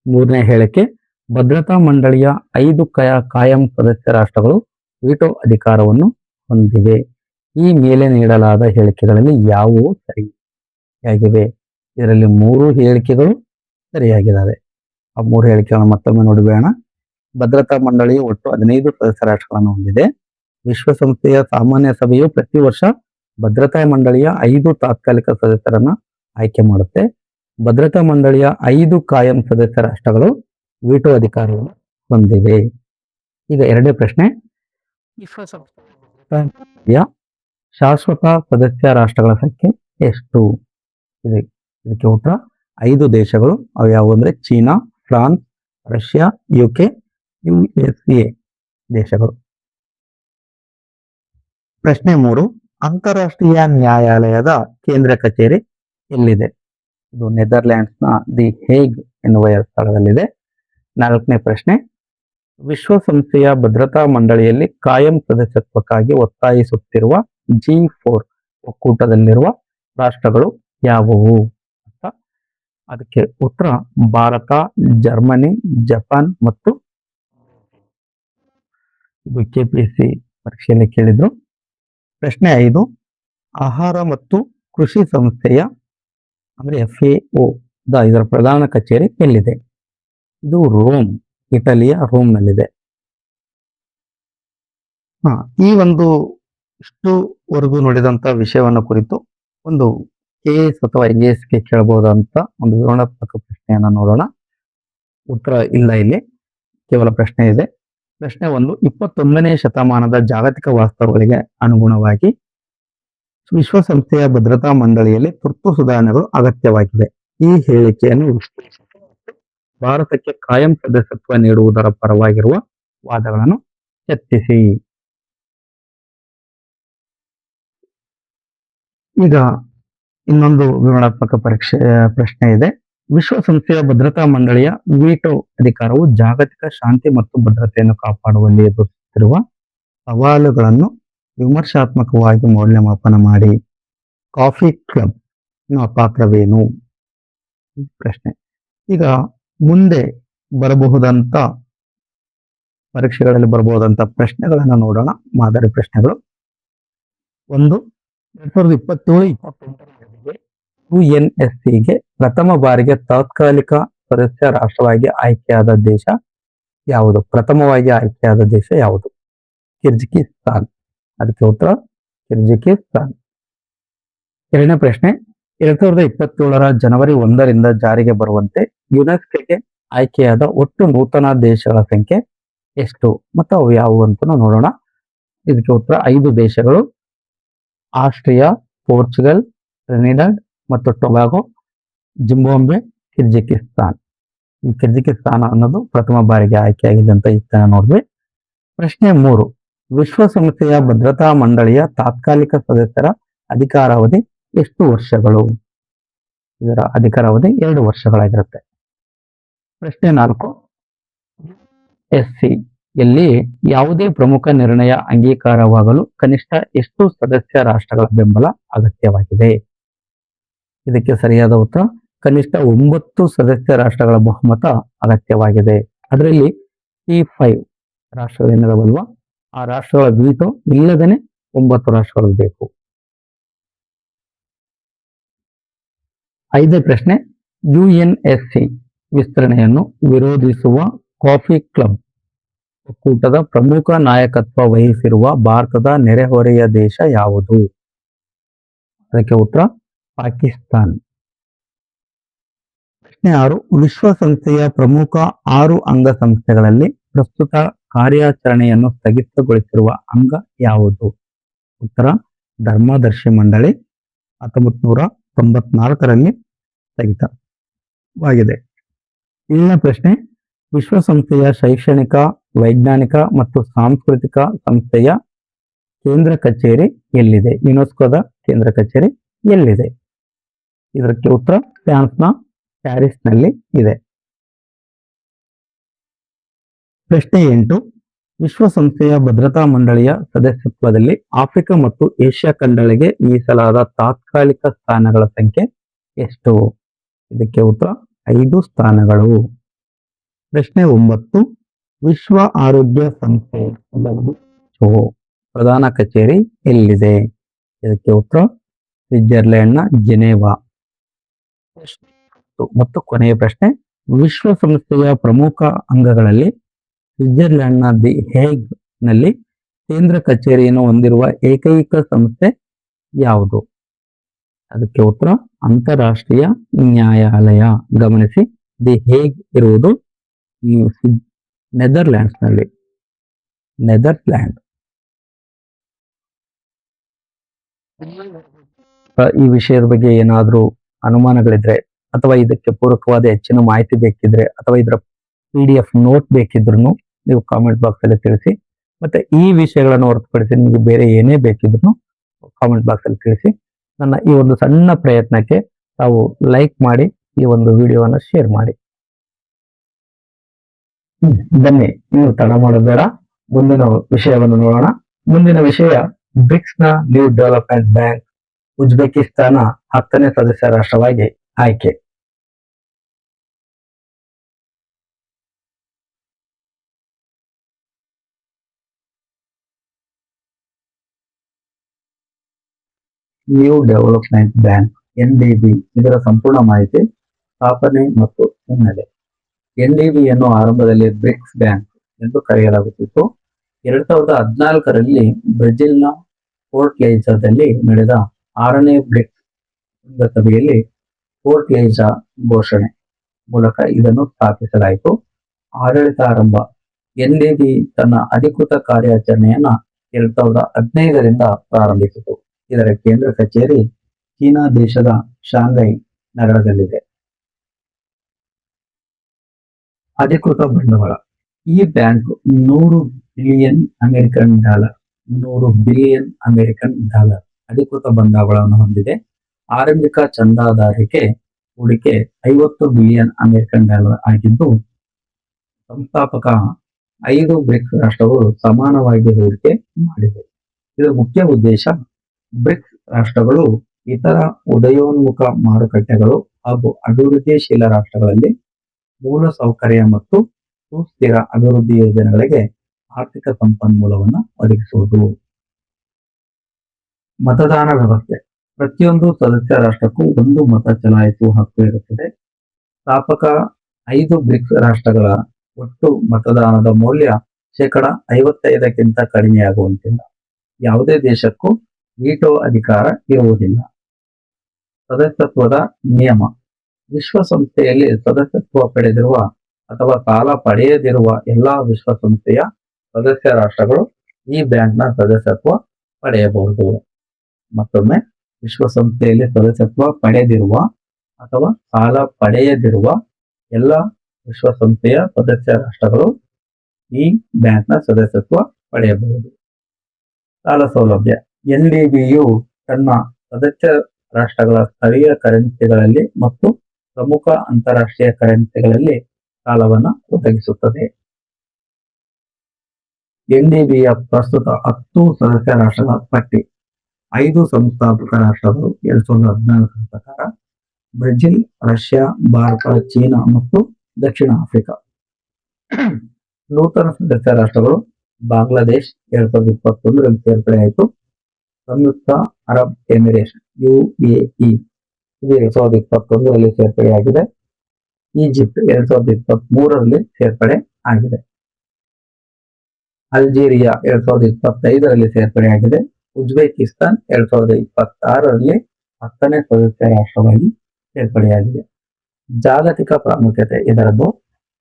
3ನೇ ಹೇಳಿಕೆ, ಭದ್ರತಾ ಮಂಡಳಿಯ 5 ಕಾಯಂ ಸದಸ್ಯ ರಾಷ್ಟ್ರಗಳು ವಿಟೋ ಅಧಿಕಾರವನ್ನು ಹೊಂದಿವೆ. ಈ ಮೇಲೆ ನೀಡಲಾದ ಹೇಳಿಕೆಗಳಲ್ಲಿ ಯಾವುವು ಸರಿಯಾಗಿವೆ? ಇದರಲ್ಲಿ 3 ಹೇಳಿಕೆಗಳು ಸರಿಯಾಗಿದ್ದಾವೆ. ಆ 3 ಹೇಳಿಕೆಗಳನ್ನು ಮತ್ತೊಮ್ಮೆ ನೋಡಬೇಡ. ಭದ್ರತಾ ಮಂಡಳಿಯು ಒಟ್ಟು 15 ಸದಸ್ಯ ರಾಷ್ಟ್ರಗಳನ್ನು ಹೊಂದಿದೆ. ವಿಶ್ವಸಂಸ್ಥೆಯ ಸಾಮಾನ್ಯ ಸಭೆಯು ಪ್ರತಿ ವರ್ಷ ಭದ್ರತಾ ಮಂಡಳಿಯ 5 ತಾತ್ಕಾಲಿಕ ಸದಸ್ಯರನ್ನ ಆಯ್ಕೆ ಮಾಡುತ್ತೆ. ಭದ್ರತಾ ಮಂಡಳಿಯ 5 ಕಾಯಂ ಸದಸ್ಯ ರಾಷ್ಟ್ರಗಳು ವಿಟೋ ಅಧಿಕಾರವನ್ನು ಹೊಂದಿವೆ. ಈಗ 2ನೇ ಪ್ರಶ್ನೆ, ವಿಶ್ವಸಂಸ್ಥೆಯ ಶಾಶ್ವತ ಸದಸ್ಯ ರಾಷ್ಟ್ರಗಳ ಸಂಖ್ಯೆ ಎಷ್ಟು? ಇದಕ್ಕೆ ಉತ್ತರ 5 ದೇಶಗಳು. ಅವು ಯಾವುವು ಅಂದ್ರೆ China, France, Russia, UK, USA ದೇಶಗಳು. ಪ್ರಶ್ನೆ 3, ಅಂತಾರಾಷ್ಟ್ರೀಯ ನ್ಯಾಯಾಲಯದ ಕೇಂದ್ರ ಕಚೇರಿ ಎಲ್ಲಿದೆ? ಇದು ನೆದರ್ಲ್ಯಾಂಡ್ಸ್ನ ದಿ ಹೇಗ್ ಎನ್ನುವ ಸ್ಥಳದಲ್ಲಿದೆ. 4ನೇ ಪ್ರಶ್ನೆ, ವಿಶ್ವಸಂಸ್ಥೆಯ ಭದ್ರತಾ ಮಂಡಳಿಯಲ್ಲಿ ಕಾಯಂ ಸದಸ್ಯತ್ವಕ್ಕಾಗಿ ಒತ್ತಾಯಿಸುತ್ತಿರುವ G4 ಒಕ್ಕೂಟದಲ್ಲಿರುವ ರಾಷ್ಟ್ರಗಳು ಯಾವುವು ಅಂತ. ಅದಕ್ಕೆ ಉತ್ತರ ಭಾರತ, ಜರ್ಮನಿ, ಜಪಾನ್ ಮತ್ತು ಇದು KPSC ಪರೀಕ್ಷೆಯಲ್ಲಿ ಕೇಳಿದ್ರು. ಪ್ರಶ್ನೆ 5, ಆಹಾರ ಮತ್ತು ಕೃಷಿ ಸಂಸ್ಥೆಯ ಅಂದ್ರೆ FAO ಇದರ ಪ್ರಧಾನ ಕಚೇರಿ ಎಲ್ಲಿದೆ? ಇದು ರೋಮ್, ಇಟಲಿಯ ರೋಮ್ನಲ್ಲಿದೆ. ಈ ಒಂದು ಇಷ್ಟುವರೆಗೂ ನೋಡಿದಂತ ವಿಷಯವನ್ನು ಕುರಿತು ಒಂದು KS ಅಥವಾ IASಗೆ ಕೇಳಬಹುದಂತ ಒಂದು ವಿವರಣಾತ್ಮಕ ಪ್ರಶ್ನೆಯನ್ನ ನೋಡೋಣ. ಉತ್ತರ ಇಲ್ಲ, ಇಲ್ಲಿ ಕೇವಲ ಪ್ರಶ್ನೆ ಇದೆ. ಪ್ರಶ್ನೆ 1, 21ನೇ ಶತಮಾನದ ಜಾಗತಿಕ ವಾಸ್ತವಗಳಿಗೆ ಅನುಗುಣವಾಗಿ ವಿಶ್ವಸಂಸ್ಥೆಯ ಭದ್ರತಾ ಮಂಡಳಿಯಲ್ಲಿ ತುರ್ತು ಸುಧಾರಣೆಗಳು ಅಗತ್ಯವಾಗಿವೆ. ಈ ಹೇಳಿಕೆಯನ್ನು ಭಾರತಕ್ಕೆ ಕಾಯಂ ಸದಸ್ಯತ್ವ ನೀಡುವುದರ ಪರವಾಗಿರುವ ವಾದಗಳನ್ನು ಚರ್ಚಿಸಿ. ಈಗ ಇನ್ನೊಂದು ವಿವರಣಾತ್ಮಕ ಪ್ರಶ್ನೆ ಇದೆ. ವಿಶ್ವಸಂಸ್ಥೆಯ ಭದ್ರತಾ ಮಂಡಳಿಯ ವಿಟೋ ಅಧಿಕಾರವು ಜಾಗತಿಕ ಶಾಂತಿ ಮತ್ತು ಭದ್ರತೆಯನ್ನು ಕಾಪಾಡುವಲ್ಲಿ ಎದುರಿಸುತ್ತಿರುವ ಸವಾಲುಗಳನ್ನು ವಿಮರ್ಶಾತ್ಮಕವಾಗಿ ಮೌಲ್ಯಮಾಪನ ಮಾಡಿ. ಕಾಫಿ ಕ್ಲಬ್ ಪಾತ್ರವೇನು? ಪ್ರಶ್ನೆ. ಈಗ ಮುಂದೆ ಬರಬಹುದಂತ ಪರೀಕ್ಷೆಗಳಲ್ಲಿ ಬರಬಹುದಂತ ಪ್ರಶ್ನೆಗಳನ್ನ ನೋಡೋಣ. ಮಾದರಿ ಪ್ರಶ್ನೆಗಳು. ಒಂದು, 2027-28 UNSCಗೆ ಪ್ರಥಮ ಬಾರಿಗೆ ತಾತ್ಕಾಲಿಕ ಸದಸ್ಯ ರಾಷ್ಟ್ರವಾಗಿ ಆಯ್ಕೆಯಾದ ದೇಶ ಯಾವುದು? ಪ್ರಥಮವಾಗಿ ಆಯ್ಕೆಯಾದ ದೇಶ ಯಾವುದು? ಕಿರ್ಜಿಕಿಸ್ತಾನ್. ಅದಕ್ಕೆ ಉತ್ತರ ಕಿರ್ಜಿಕಿಸ್ತಾನ್. ಎರಡನೇ ಪ್ರಶ್ನೆ, 2027 ಜನವರಿ 1ರಿಂದ ಜಾರಿಗೆ ಬರುವಂತೆ ಯುನೆಸ್ಕೋಗೆ ಆಯ್ಕೆಯಾದ ಒಟ್ಟು ನೂತನ ದೇಶಗಳ ಸಂಖ್ಯೆ ಎಷ್ಟು ಮತ್ತು ಅವು ಯಾವುವು ಅಂತ ನೋಡೋಣ. ಇದಕ್ಕೆ ಉತ್ತರ 5 ದೇಶಗಳು: ಆಸ್ಟ್ರಿಯಾ, ಪೋರ್ಚುಗಲ್, ಟ್ರಿನಿಡಾಡ್ ಮತ್ತು ಟೊಬ್ಯಾಗೊ, ಜಿಂಬಾಬ್ವೆ, ಕಿರ್ಜಿಕಿಸ್ತಾನ್. ಈ ಕಿರ್ಜಿಕಿಸ್ತಾನ ಅನ್ನೋದು ಪ್ರಥಮ ಬಾರಿಗೆ ಆಯ್ಕೆಯಾಗಿದೆ ಅಂತ ಈಗ ನೋಡಿದ್ವಿ. ಪ್ರಶ್ನೆ 3, ವಿಶ್ವಸಂಸ್ಥೆಯ ಭದ್ರತಾ ಮಂಡಳಿಯ ತಾತ್ಕಾಲಿಕ ಸದಸ್ಯರ ಅಧಿಕಾರಾವಧಿ ಎಷ್ಟು ವರ್ಷಗಳು? ಇದರ ಅಧಿಕಾರಾವಧಿ 2 ವರ್ಷಗಳಾಗಿರುತ್ತೆ. ಪ್ರಶ್ನೆ 4, SCಯಲ್ಲಿ ಯಾವುದೇ ಪ್ರಮುಖ ನಿರ್ಣಯ ಅಂಗೀಕಾರವಾಗಲು ಕನಿಷ್ಠ ಎಷ್ಟು ಸದಸ್ಯ ರಾಷ್ಟ್ರಗಳ ಬೆಂಬಲ ಅಗತ್ಯವಾಗಿದೆ? ಇದಕ್ಕೆ ಸರಿಯಾದ ಉತ್ತರ ಕನಿಷ್ಠ 9 ಸದಸ್ಯ ರಾಷ್ಟ್ರಗಳ ಬಹುಮತ ಅಗತ್ಯವಾಗಿದೆ. ಅದರಲ್ಲಿ ಈ 5 ರಾಷ್ಟ್ರಗಳೇನಿರಬಲ್ವ ಆ ರಾಷ್ಟ್ರಗಳ ವೀಟೋ ಇಲ್ಲದೇನೆ 9 ರಾಷ್ಟ್ರಗಳು ಬೇಕು. 5ನೇ ಪ್ರಶ್ನೆ, UNSC ವಿಸ್ತರಣೆಯನ್ನು ವಿರೋಧಿಸುವ ಕಾಫಿ ಕ್ಲಬ್ ಒಕ್ಕೂಟದ ಪ್ರಮುಖ ನಾಯಕತ್ವ ವಹಿಸಿರುವ ಭಾರತದ ನೆರೆಹೊರೆಯ ದೇಶ ಯಾವುದು? ಅದಕ್ಕೆ ಉತ್ತರ ಪಾಕಿಸ್ತಾನ್. ಪ್ರಶ್ನೆ 6, ವಿಶ್ವಸಂಸ್ಥೆಯ ಪ್ರಮುಖ 6 ಅಂಗಸಂಸ್ಥೆಗಳಲ್ಲಿ ಪ್ರಸ್ತುತ ಕಾರ್ಯಾಚರಣೆಯನ್ನು ಸ್ಥಗಿತಗೊಳಿಸಿರುವ ಅಂಗ ಯಾವುದು? ಉತ್ತರ ಧರ್ಮದರ್ಶಿ ಮಂಡಳಿ 1994ರಲ್ಲಿ ಸ್ಥಗಿತವಾಗಿದೆ. 7ನೇ ಪ್ರಶ್ನೆ, ವಿಶ್ವಸಂಸ್ಥೆಯ ಶೈಕ್ಷಣಿಕ, ವೈಜ್ಞಾನಿಕ ಮತ್ತು ಸಾಂಸ್ಕೃತಿಕ ಸಂಸ್ಥೆಯ ಕೇಂದ್ರ ಕಚೇರಿ ಎಲ್ಲಿದೆ? ಯುನೆಸ್ಕೋದ ಕೇಂದ್ರ ಕಚೇರಿ ಎಲ್ಲಿದೆ? ಇದಕ್ಕೆ ಉತ್ತರ ಫ್ರಾನ್ಸ್ನ ಪ್ಯಾರಿಸ್ನಲ್ಲಿ ಇದೆ. ಪ್ರಶ್ನೆ 8, ವಿಶ್ವಸಂಸ್ಥೆಯ ಭದ್ರತಾ ಮಂಡಳಿಯ ಸದಸ್ಯತ್ವದಲ್ಲಿ ಆಫ್ರಿಕಾ ಮತ್ತು ಏಷ್ಯಾ ಖಂಡಗಳಿಗೆ ಮೀಸಲಾದ ತಾತ್ಕಾಲಿಕ ಸ್ಥಾನಗಳ ಸಂಖ್ಯೆ ಎಷ್ಟು? ಇದಕ್ಕೆ ಉತ್ತರ 5 ಸ್ಥಾನಗಳು. ಪ್ರಶ್ನೆ 9, ವಿಶ್ವ ಆರೋಗ್ಯ ಸಂಸ್ಥೆ ಪ್ರಧಾನ ಕಚೇರಿ ಎಲ್ಲಿದೆ? ಇದಕ್ಕೆ ಉತ್ತರ ಸ್ವಿಟ್ಜರ್ಲೆಂಡ್ನ ಜಿನೇವಾ. ಮತ್ತು ಕೊನೆಯ ಪ್ರಶ್ನೆ, ವಿಶ್ವಸಂಸ್ಥೆಯ ಪ್ರಮುಖ ಅಂಗಗಳಲ್ಲಿ ಸ್ವಿಟ್ಜರ್ಲೆಂಡ್ನ ದಿ ಹೇಗ್ ನಲ್ಲಿ ಕೇಂದ್ರ ಕಚೇರಿಯನ್ನು ಹೊಂದಿರುವ ಏಕೈಕ ಸಂಸ್ಥೆ ಯಾವುದು? ಅದಕ್ಕೆ ಉತ್ತರ ಅಂತಾರಾಷ್ಟ್ರೀಯ ನ್ಯಾಯಾಲಯ. ಗಮನಿಸಿ, ದಿ ಹೇಗ್ ಇರುವುದು ನೆದರ್ಲ್ಯಾಂಡ್ಸ್ನಲ್ಲಿ. ಈ ವಿಷಯದ ಬಗ್ಗೆ ಏನಾದರೂ ಅನುಮಾನಗಳಿದ್ರೆ ಅಥವಾ ಇದಕ್ಕೆ ಪೂರಕವಾದ ಹೆಚ್ಚಿನ ಮಾಹಿತಿ ಬೇಕಿದ್ರೆ ಅಥವಾ ಇದರ PDF ನೋಟ್ ಬೇಕಿದ್ರು ನೀವು ಕಾಮೆಂಟ್ ಬಾಕ್ಸ್ ಅಲ್ಲಿ ತಿಳಿಸಿ. ಮತ್ತೆ ಈ ವಿಷಯಗಳನ್ನು ಹೊರತುಪಡಿಸಿ ನಿಮಗೆ ಬೇರೆ ಏನೇ ಬೇಕಿದ್ರು ಕಾಮೆಂಟ್ ಬಾಕ್ಸ್ ಅಲ್ಲಿ ತಿಳಿಸಿ. ನನ್ನ ಈ ಒಂದು ಸಣ್ಣ ಪ್ರಯತ್ನಕ್ಕೆ ತಾವು ಲೈಕ್ ಮಾಡಿ, ಈ ಒಂದು ವಿಡಿಯೋವನ್ನು ಶೇರ್ ಮಾಡಿ. ಬನ್ನಿ, ನೀವು ತಡ ಮಾಡೋದು ಬೇಡ, ಮುಂದಿನ ವಿಷಯವನ್ನು ನೋಡೋಣ. ಮುಂದಿನ ವಿಷಯ, ಬ್ರಿಕ್ಸ್ ನ ನ್ಯೂ ಡೆವಲಪ್ಮೆಂಟ್ ಬ್ಯಾಂಕ್ ಉಜ್ಬೇಕಿಸ್ತಾನ 10ನೇ ಸದಸ್ಯ ರಾಷ್ಟ್ರವಾಗಿ ಆಯ್ಕೆ. ನ್ಯೂ ಡೆವಲಪ್ಮೆಂಟ್ ಬ್ಯಾಂಕ್ NDB ಇದರ ಸಂಪೂರ್ಣ ಮಾಹಿತಿ, ಸ್ಥಾಪನೆ ಮತ್ತು ಹಿನ್ನೆಲೆ. NDBಯನ್ನು ಆರಂಭದಲ್ಲಿ ಬ್ರಿಕ್ಸ್ ಬ್ಯಾಂಕ್ ಎಂದು ಕರೆಯಲಾಗುತ್ತಿತ್ತು. 2014ರಲ್ಲಿ ಬ್ರೆಜಿಲ್ನ ಫೋರ್ಟಲೈಜಾದಲ್ಲಿ ನಡೆದ 6ನೇ ಬ್ರಿಕ್ಸ್ ಶೃಂಗಸಭೆಯಲ್ಲಿ ಫೋರ್ಟಲೈಜಾ ಘೋಷಣೆ ಮೂಲಕ ಇದನ್ನು ಸ್ಥಾಪಿಸಲಾಯಿತು. ಆಡಳಿತಾರಂಭ, NDB ತನ್ನ ಅಧಿಕೃತ ಕಾರ್ಯಾಚರಣೆಯನ್ನ 2015ರಿಂದ ಪ್ರಾರಂಭಿಸಿತು. ಇದರ ಕೇಂದ್ರ ಕಚೇರಿ ಚೀನಾ ದೇಶದ ಶಾಂಘೈ ನಗರದಲ್ಲಿದೆ. ಅಧಿಕೃತ ಬಂಡವಾಳ, ಈ ಬ್ಯಾಂಕ್ $100 ಬಿಲಿಯನ್ ಅಧಿಕೃತ ಬಂಡವಾಳವನ್ನು ಹೊಂದಿದೆ. ಆರಂಭಿಕ ಚಂದಾದಾರಿಕೆ ಹೂಡಿಕೆ $50 ಬಿಲಿಯನ್ ಆಗಿದ್ದು, ಸಂಸ್ಥಾಪಕ 5 ಬ್ರಿಕ್ಸ್ ರಾಷ್ಟ್ರಗಳು ಸಮಾನವಾಗಿ ಹೂಡಿಕೆ ಮಾಡಿದೆ. ಇದರ ಮುಖ್ಯ ಉದ್ದೇಶ ಬ್ರಿಕ್ಸ್ ರಾಷ್ಟ್ರಗಳು ಇತರ ಉದಯೋನ್ಮುಖ ಮಾರುಕಟ್ಟೆಗಳು ಹಾಗೂ ಅಭಿವೃದ್ಧಿಶೀಲ ರಾಷ್ಟ್ರಗಳಲ್ಲಿ ಮೂಲಸೌಕರ್ಯ ಮತ್ತು ಸುಸ್ಥಿರ ಅಭಿವೃದ್ಧಿ ಯೋಜನೆಗಳಿಗೆ ಆರ್ಥಿಕ ಸಂಪನ್ಮೂಲವನ್ನು ಒದಗಿಸುವುದು. ಮತದಾನ ವ್ಯವಸ್ಥೆ. ಪ್ರತಿಯೊಂದು ಸದಸ್ಯ ರಾಷ್ಟ್ರಕ್ಕೂ ಒಂದು ಮತ ಚಲಾಯಿಸುವ ಹಕ್ಕು ಇರುತ್ತದೆ. ಸ್ಥಾಪಕ 5 ಬ್ರಿಕ್ಸ್ ರಾಷ್ಟ್ರಗಳ ಒಟ್ಟು ಮತದಾನದ ಮೌಲ್ಯ 55% ಕಡಿಮೆಯಾಗುವಂತಿಲ್ಲ. ಯಾವುದೇ ದೇಶಕ್ಕೂ ವೀಟೋ ಅಧಿಕಾರ ಇರುವುದಿಲ್ಲ. ಸದಸ್ಯತ್ವದ ನಿಯಮ. ವಿಶ್ವಸಂಸ್ಥೆಯಲ್ಲಿ ಸದಸ್ಯತ್ವ ಪಡೆದಿರುವ ಅಥವಾ ಸಾಲ ಪಡೆಯದಿರುವ ಎಲ್ಲಾ ವಿಶ್ವಸಂಸ್ಥೆಯ ಸದಸ್ಯ ರಾಷ್ಟ್ರಗಳು ಈ ಬ್ಯಾಂಕ್ನ ಸದಸ್ಯತ್ವ ಪಡೆಯಬಹುದು. ಮತ್ತೊಮ್ಮೆ, ವಿಶ್ವಸಂಸ್ಥೆಯಲ್ಲಿ ಸದಸ್ಯತ್ವ ಪಡೆದಿರುವ ಅಥವಾ ಸಾಲ ಪಡೆಯದಿರುವ ಎಲ್ಲ ವಿಶ್ವಸಂಸ್ಥೆಯ ಸದಸ್ಯ ರಾಷ್ಟ್ರಗಳು ಈ ಬ್ಯಾಂಕ್ನ ಸದಸ್ಯತ್ವ ಪಡೆಯಬಹುದು. ಸಾಲ ಸೌಲಭ್ಯ. ಎನ್ಡಿಬಿಯು ತನ್ನ ಸದಸ್ಯ ರಾಷ್ಟ್ರಗಳ ಸ್ಥಳೀಯ ಕರೆನ್ಸಿಗಳಲ್ಲಿ ಮತ್ತು ಪ್ರಮುಖ ಅಂತಾರಾಷ್ಟ್ರೀಯ ಕರೆನ್ಸಿಗಳಲ್ಲಿ ಸಾಲವನ್ನು ಒದಗಿಸುತ್ತದೆ. ಎನ್ಡಿಬಿಯ ಪ್ರಸ್ತುತ 10 ಸದಸ್ಯ ರಾಷ್ಟ್ರಗಳ ಪಟ್ಟಿ. 5 ಸಂಸ್ಥಾಪಕ ರಾಷ್ಟ್ರಗಳು 2014 ಪ್ರಕಾರ: ಬ್ರೆಜಿಲ್, ರಷ್ಯಾ, ಭಾರತ, ಚೀನಾ ಮತ್ತು ದಕ್ಷಿಣ ಆಫ್ರಿಕಾ. ನೂತನ ಸದಸ್ಯ ರಾಷ್ಟ್ರಗಳು: ಬಾಂಗ್ಲಾದೇಶ್ 2021ರಲ್ಲಿ ಸೇರ್ಪಡೆಯಾಯಿತು. ಸಂಯುಕ್ತ ಅರಬ್ ಎಮಿರೇಟ್ಸ್ UAE ಇದು 2021ರಲ್ಲಿ ಸೇರ್ಪಡೆಯಾಗಿದೆ. ಈಜಿಪ್ಟ್ 2023ರಲ್ಲಿ ಸೇರ್ಪಡೆ ಆಗಿದೆ. ಅಲ್ಜೀರಿಯಾ 2025ರಲ್ಲಿ ಸೇರ್ಪಡೆಯಾಗಿದೆ. ಉಜ್ಬೇಕಿಸ್ತಾನ್ 2026ರಲ್ಲಿ 10ನೇ ಸದಸ್ಯ ರಾಷ್ಟ್ರವಾಗಿ ಸೇರ್ಪಡೆಯಾಗಿದೆ. ಜಾಗತಿಕ ಪ್ರಾಮುಖ್ಯತೆ ಇದರದ್ದು.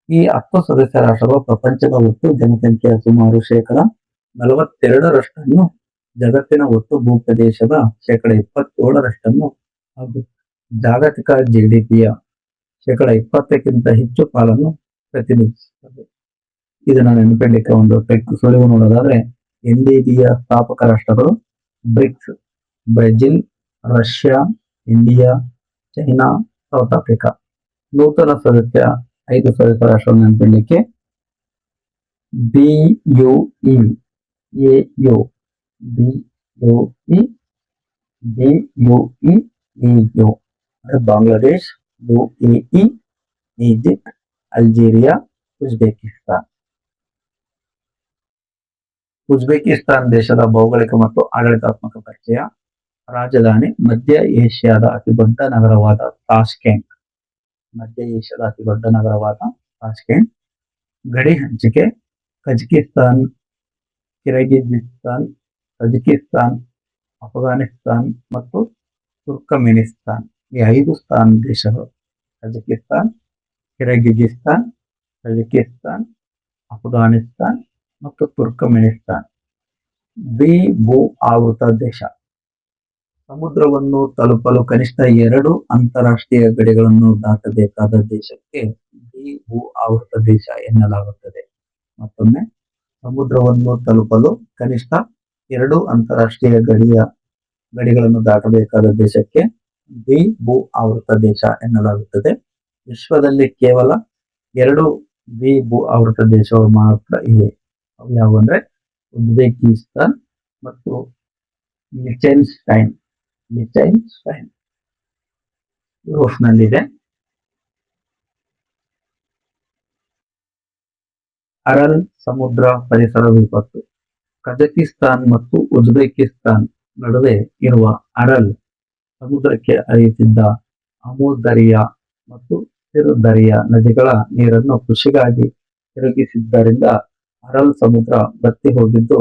ಈ 10 ಸದಸ್ಯ ರಾಷ್ಟ್ರಗಳು ಪ್ರಪಂಚದ ಒಟ್ಟು ಜನಸಂಖ್ಯೆಯ ಸುಮಾರು 42% ಜಗತ್ತಿನ ಒಟ್ಟು ಭೂಪ್ರದೇಶದ 27% ಹಾಗೂ ಜಾಗತಿಕ GDPಯ 20%ಕ್ಕಿಂತ ಹೆಚ್ಚು ಪಾಲನ್ನು ಪ್ರತಿನಿಧಿಸುತ್ತದೆ. ಇದನ್ನು ನೆನಪಿಡಲಿಕ್ಕೆ ಒಂದು ಸುಳಿವು ನೋಡೋದಾದ್ರೆ, ಎನ್ಡಿಬಿಯ ಸ್ಥಾಪಕ ರಾಷ್ಟ್ರಗಳು BRICS: Brazil, Russia, India, China, South Africa. ನೂತನ ಸದಸ್ಯ 5 ಸದಸ್ಯ ರಾಷ್ಟ್ರಗಳನ್ನು ನೆನಪಿಡಲಿಕ್ಕೆ BUE, AU, BUE, BUE, EU Bangladesh, UAE, Egypt, Algeria, Uzbekistan. Uzbekistan ದೇಶದ ಭೌಗೋಳಿಕ ಮತ್ತು ಆಡಳಿತಾತ್ಮಕ ಪರಿಚಯ. ರಾಜಧಾನಿ ಮಧ್ಯ ಏಷ್ಯಾದ ಅತಿದೊಡ್ಡ ನಗರವಾದ ತಾಷ್ಕೆಂಟ್. ಗಡಿ ಹಂಚಿಕೆ: ಕಜಕಿಸ್ತಾನ್, ಕಿರ್ಗಿಜಿಸ್ತಾನ್, ತಜಿಕಿಸ್ತಾನ್, ಅಫ್ಘಾನಿಸ್ತಾನ್ ಮತ್ತು ತುರ್ಕಮೆನಿಸ್ತಾನ್ ಈ 5 ದೇಶಗಳು. ಕಜಕಿಸ್ತಾನ್, ಕಿರ್ಗಿಜಿಸ್ತಾನ್, ತಜಿಕಿಸ್ತಾನ್, ಅಫ್ಘಾನಿಸ್ತಾನ್ ಮತ್ತು ತುರ್ಕಮೆನಿಸ್ತಾನ್. ಭೂ ಆವೃತ ದೇಶ. ಸಮುದ್ರವನ್ನು ತಲುಪಲು ಕನಿಷ್ಠ 2 ಅಂತಾರಾಷ್ಟ್ರೀಯ ಗಡಿಗಳನ್ನು ದಾಟಬೇಕಾದ ದೇಶಕ್ಕೆ ಭೂ ಆವೃತ ದೇಶ ಎನ್ನಲಾಗುತ್ತದೆ. ಮತ್ತೊಮ್ಮೆ, ಸಮುದ್ರವನ್ನು ತಲುಪಲು ಕನಿಷ್ಠ 2 ಅಂತಾರಾಷ್ಟ್ರೀಯ ಗಡಿಗಳನ್ನು ದಾಟಬೇಕಾದ ದೇಶಕ್ಕೆ ಭೂ ಆವೃತ ದೇಶ ಎನ್ನಲಾಗುತ್ತದೆ. ವಿಶ್ವದಲ್ಲಿ ಕೇವಲ 2 ಭೂ ಆವೃತ ದೇಶಗಳು ಮಾತ್ರ ಇವೆ. ಅವು ಯಾವುವು ಅಂದ್ರೆ ಉಜ್ಬೇಕಿಸ್ತಾನ್ ಮತ್ತು ಲಿಚೆನ್ಸ್ಟೈನ್ ಯುರೋಪ್ನಲ್ಲಿದೆ. ಅರಲ್ ಸಮುದ್ರ ಪರಿಸರ ವಿಪತ್ತು. ಕಜಕಿಸ್ತಾನ್ ಮತ್ತು ಉಜ್ಬೇಕಿಸ್ತಾನ್ ನಡುವೆ ಇರುವ ಅರಲ್ ಸಮುದ್ರಕ್ಕೆ ಹರಿಯುತ್ತಿದ್ದ ಅಮುದರಿಯಾ ಮತ್ತು ಸಿರ್-ದರಿಯಾ ನದಿಗಳ ನೀರನ್ನು ಕೃಷಿಗಾಗಿ ತಿರುಗಿಸಿದ್ದರಿಂದ ಅರಲ್ ಸಮುದ್ರ ಬತ್ತಿ ಹೋಗಿದ್ದು,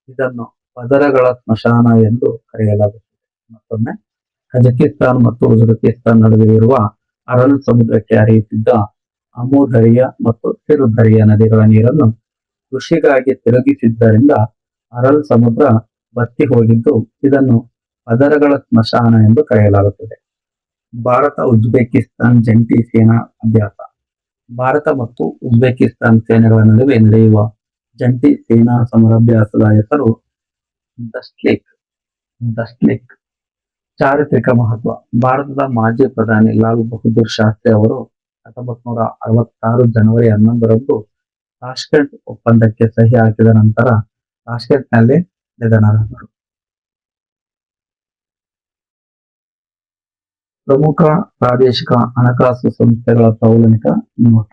ಇದನ್ನು ಪದರಗಳ ಸ್ಮಶಾನ ಎಂದು ಕರೆಯಲಾಗುತ್ತದೆ. ಮತ್ತೊಮ್ಮೆ, ಕಜಕಿಸ್ತಾನ್ ಮತ್ತು ಉಜ್ಬೇಕಿಸ್ತಾನ್ ನಡುವೆ ಇರುವ ಅರಲ್ ಸಮುದ್ರಕ್ಕೆ ಹರಿಯುತ್ತಿದ್ದ ಅಮುದರಿಯಾ ಮತ್ತು ಸಿರ್-ದರಿಯಾ ನದಿಗಳ ನೀರನ್ನು ಕೃಷಿಗಾಗಿ ತಿರುಗಿಸಿದ್ದರಿಂದ ಅರಲ್ ಸಮುದ್ರ ಬತ್ತಿ ಹೋಗಿದ್ದು, ಇದನ್ನು ಪದರಗಳ ಸ್ಮಶಾನ ಎಂದು ಕರೆಯಲಾಗುತ್ತದೆ. ಭಾರತ ಉಜ್ಬೇಕಿಸ್ತಾನ್ ಜಂಟಿ ಸೇನಾ ಅಭ್ಯಾಸ. ಭಾರತ ಮತ್ತು ಉಜ್ಬೇಕಿಸ್ತಾನ್ ಸೇನೆಗಳ ನಡುವೆ ನಡೆಯುವ ಜಂಟಿ ಸೇನಾ ಸಮರಾಭ್ಯಾಸದ ಹೆಸರು ದಸ್ಲಿಕ್. ಚಾರಿತ್ರಿಕ ಮಹತ್ವ. ಭಾರತದ ಮಾಜಿ ಪ್ರಧಾನಿ ಲಾಲ್ ಬಹದ್ದೂರ್ ಶಾಸ್ತ್ರಿ ಅವರು 1966 ಜನವರಿ 11ರಂದು ತಾಷ್ಕೆಂಟ್ ಒಪ್ಪಂದಕ್ಕೆ ಸಹಿ ಹಾಕಿದ ನಂತರ ತಾಷ್ಕೆಂಟ್ನಲ್ಲಿ ನಿಧನರಾದರು. ಪ್ರಮುಖ ಪ್ರಾದೇಶಿಕ ಹಣಕಾಸು ಸಂಸ್ಥೆಗಳ ಪೌರಾಣಿಕ ನೋಟ.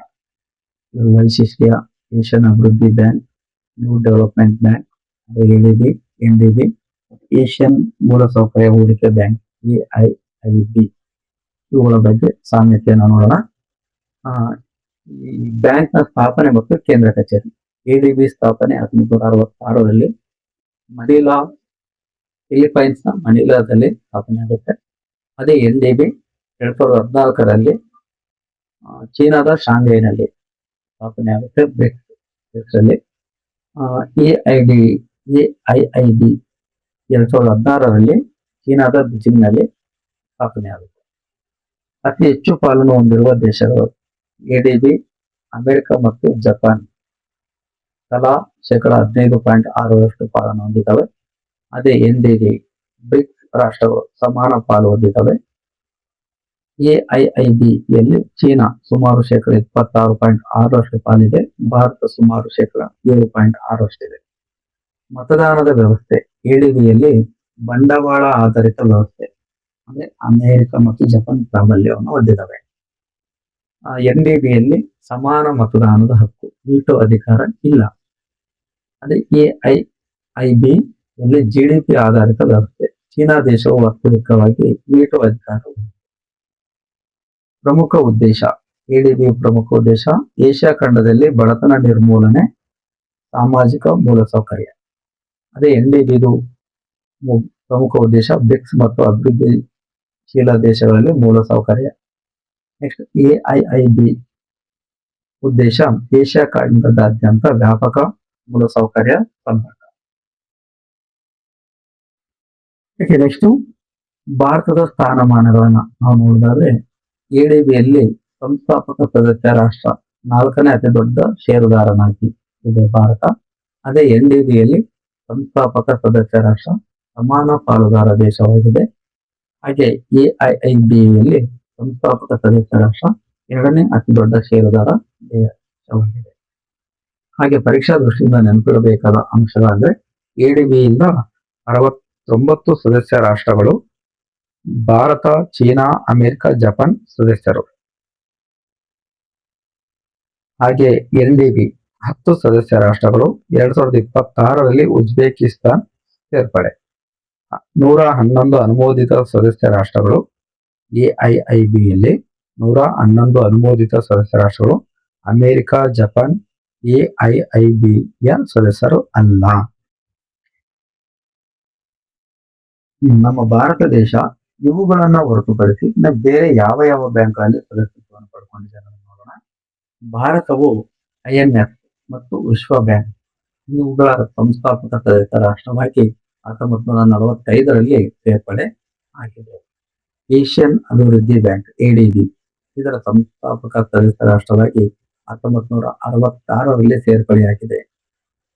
ಇದ್ರ ವೈಶಿಷ್ಟ್ಯ: ಏಷ್ಯನ್ ಅಭಿವೃದ್ಧಿ bank, new development bank, ADB, NDB, Asian ಮೂಲಸೌಕರ್ಯ ಹೂಡಿಕೆ ಬ್ಯಾಂಕ್ ಎಐಐಬಿ. ಇವುಗಳ ಬಗ್ಗೆ ಸಾಮ್ಯತೆಯನ್ನು ನೋಡೋಣ. ಈ ಬ್ಯಾಂಕ್ ನ ಸ್ಥಾಪನೆ ಮತ್ತು ಕೇಂದ್ರ ಕಚೇರಿ. ಎಡಿಬಿ ಸ್ಥಾಪನೆ 1866ರಲ್ಲಿ ಮನಿಲಾ, ಫಿಲಿಪೈನ್ಸ್ ನ ಮನಿಲಾದಲ್ಲಿ ಸ್ಥಾಪನೆ ಆಗುತ್ತೆ. ಅದೇ ಎನ್ಡಿಬಿ 2014ರಲ್ಲಿ ಚೀನಾದ ಶಾಂಘೈನಲ್ಲಿ ಸ್ಥಾಪನೆ ಆಗುತ್ತೆ. ಬ್ರಿಕ್ಸ್ ಅಲ್ಲಿ ಎಐಐಬಿ 2016ರಲ್ಲಿ ಚೀನಾದ ಬೀಜಿಂಗ್ ನಲ್ಲಿ ಸ್ಥಾಪನೆ ಆಗುತ್ತೆ. ಅತಿ ಹೆಚ್ಚು ಪಾಲನ್ನು ಹೊಂದಿರುವ ದೇಶಗಳು: ಎಡಿಬಿ, ಅಮೆರಿಕ ಮತ್ತು ಜಪಾನ್ ತಲಾ 15.6% ಪಾಲನ್ನು ಹೊಂದಿದ್ದಾವೆ. ಅದೇ ಎನ್ಡಿಬಿ, ಬ್ರಿಕ್ಸ್ ರಾಷ್ಟ್ರಗಳು ಸಮಾನ ಪಾಲು ಹೊಂದಿದ್ದಾವೆ. ಎಐಐಬಿಯಲ್ಲಿ ಚೀನಾ ಸುಮಾರು 26.6% ಪಾಲಿದೆ. ಭಾರತ ಸುಮಾರು 7.6% ಇದೆ. ಮತದಾನದ ವ್ಯವಸ್ಥೆ: ಎಡಿಬಿಯಲ್ಲಿ ಬಂಡವಾಳ ಆಧಾರಿತ ವ್ಯವಸ್ಥೆ, ಅಂದ್ರೆ ಅಮೆರಿಕ ಮತ್ತು ಜಪಾನ್ ಪ್ರಾಬಲ್ಯವನ್ನು ಹೊಂದಿದ್ದಾವೆ. ಎನ್ಡಿಬಿಯಲ್ಲಿ ಸಮಾನ ಮತದಾನದ ಹಕ್ಕು, ವೀಟೋ ಅಧಿಕಾರ ಇಲ್ಲ. ಅದೇ ಎಐಐಬಿ ಯಲ್ಲಿ ಜಿಡಿಪಿ ಆಧಾರಿತ ವ್ಯವಸ್ಥೆ, ಚೀನಾ ದೇಶವು ವಾಸ್ತವಿಕವಾಗಿ ವೀಟೋ ಅಧಿಕಾರ. ಪ್ರಮುಖ ಉದ್ದೇಶ: ಎಡಿಬಿ ಪ್ರಮುಖ ಉದ್ದೇಶ ಏಷ್ಯಾ ಖಂಡದಲ್ಲಿ ಬಡತನ ನಿರ್ಮೂಲನೆ, ಸಾಮಾಜಿಕ ಮೂಲಸೌಕರ್ಯ. ಅದೇ ಎನ್ಡಿಬಿದು ಪ್ರಮುಖ ಉದ್ದೇಶ ಬ್ರಿಕ್ಸ್ ಮತ್ತು ಅಭಿವೃದ್ಧಿಶೀಲ ದೇಶಗಳಲ್ಲಿ ಮೂಲಸೌಕರ್ಯ. ನೆಕ್ಸ್ಟ್ ಎಐಐಬಿ ಉದ್ದೇಶ ಏಷ್ಯಾ ಖಂಡದಾದ್ಯಂತ ವ್ಯಾಪಕ ಮೂಲಸೌಕರ್ಯ ಸಂಪರ್ಕ. ನೆಕ್ಸ್ಟ್ ಭಾರತದ ಸ್ಥಾನಮಾನಗಳನ್ನ ನಾವು ನೋಡಿದ್ರೆ, ಎಡಿಬಿಯಲ್ಲಿ ಸಂಸ್ಥಾಪಕ ಸದಸ್ಯ ರಾಷ್ಟ್ರ 4ನೇ ಅತಿ ದೊಡ್ಡ ಷೇರುದಾರನಾಗಿ ಇದೆ ಭಾರತ. ಅದೇ ಎನ್ಡಿಬಿಯಲ್ಲಿ ಸಂಸ್ಥಾಪಕ ಸದಸ್ಯ ರಾಷ್ಟ್ರ ಸಮಾನ ಪಾಲುದಾರ ದೇಶವಾಗಿದೆ. ಹಾಗೆ ಎಐಐಬಿಯಲ್ಲಿ ಸಂಸ್ಥಾಪಕ ಸದಸ್ಯ ರಾಷ್ಟ್ರ 2ನೇ ಅತಿ ದೊಡ್ಡ ಷೇರುದಾರ ದೇಶವಾಗಿದೆ. ಹಾಗೆ ಪರೀಕ್ಷಾ ದೃಷ್ಟಿಯಿಂದ ನೆನಪಿಡಬೇಕಾದ ಅಂಶಗಳಂದ್ರೆ, ಎಡಿಬಿಯಿಂದ 69 ಸದಸ್ಯ ರಾಷ್ಟ್ರಗಳು, ಭಾರತ, ಚೀನಾ, ಅಮೆರಿಕ, ಜಪಾನ್ ಸದಸ್ಯರು. ಹಾಗೆ ಎನ್ಡಿಬಿ 10 ಸದಸ್ಯ ರಾಷ್ಟ್ರಗಳು, 2026ರಲ್ಲಿ ಉಜ್ಬೇಕಿಸ್ತಾನ್ ಸೇರ್ಪಡೆ. 111 ಅನುಮೋದಿತ ಸದಸ್ಯ ರಾಷ್ಟ್ರಗಳು. ಎಐಐಬಿಯಲ್ಲಿ 111 ಅನುಮೋದಿತ ಸದಸ್ಯ ರಾಷ್ಟ್ರಗಳು. ಅಮೆರಿಕ, ಜಪಾನ್ ಎಐಐಬಿಯ ಸದಸ್ಯರು ಅಲ್ಲ. ನಮ್ಮ ಭಾರತ ದೇಶ ಇವುಗಳನ್ನ ಹೊರತುಪಡಿಸಿ ಬೇರೆ ಯಾವ ಯಾವ ಬ್ಯಾಂಕ್ಗಳಲ್ಲಿ ಸದಸ್ಯತ್ವವನ್ನು ಪಡ್ಕೊಂಡಿದೆ ಅನ್ನೋದನ್ನ ನೋಡೋಣ. ಭಾರತವು IMF ಮತ್ತು ವಿಶ್ವ ಬ್ಯಾಂಕ್ ಇವುಗಳ ಸಂಸ್ಥಾಪಕ ಸದಸ್ಯ ರಾಷ್ಟ್ರವಾಗಿ 1945ರಲ್ಲಿ ಸೇರ್ಪಡೆ ಆಗಿದೆ. ಏಷ್ಯನ್ ಅಭಿವೃದ್ಧಿ ಬ್ಯಾಂಕ್ ಎಡಿಬಿ ಇದರ ಸಂಸ್ಥಾಪಕ ಸದಸ್ಯ ರಾಷ್ಟ್ರವಾಗಿ 1966ರಲ್ಲಿ ಸೇರ್ಪಡೆಯಾಗಿದೆ.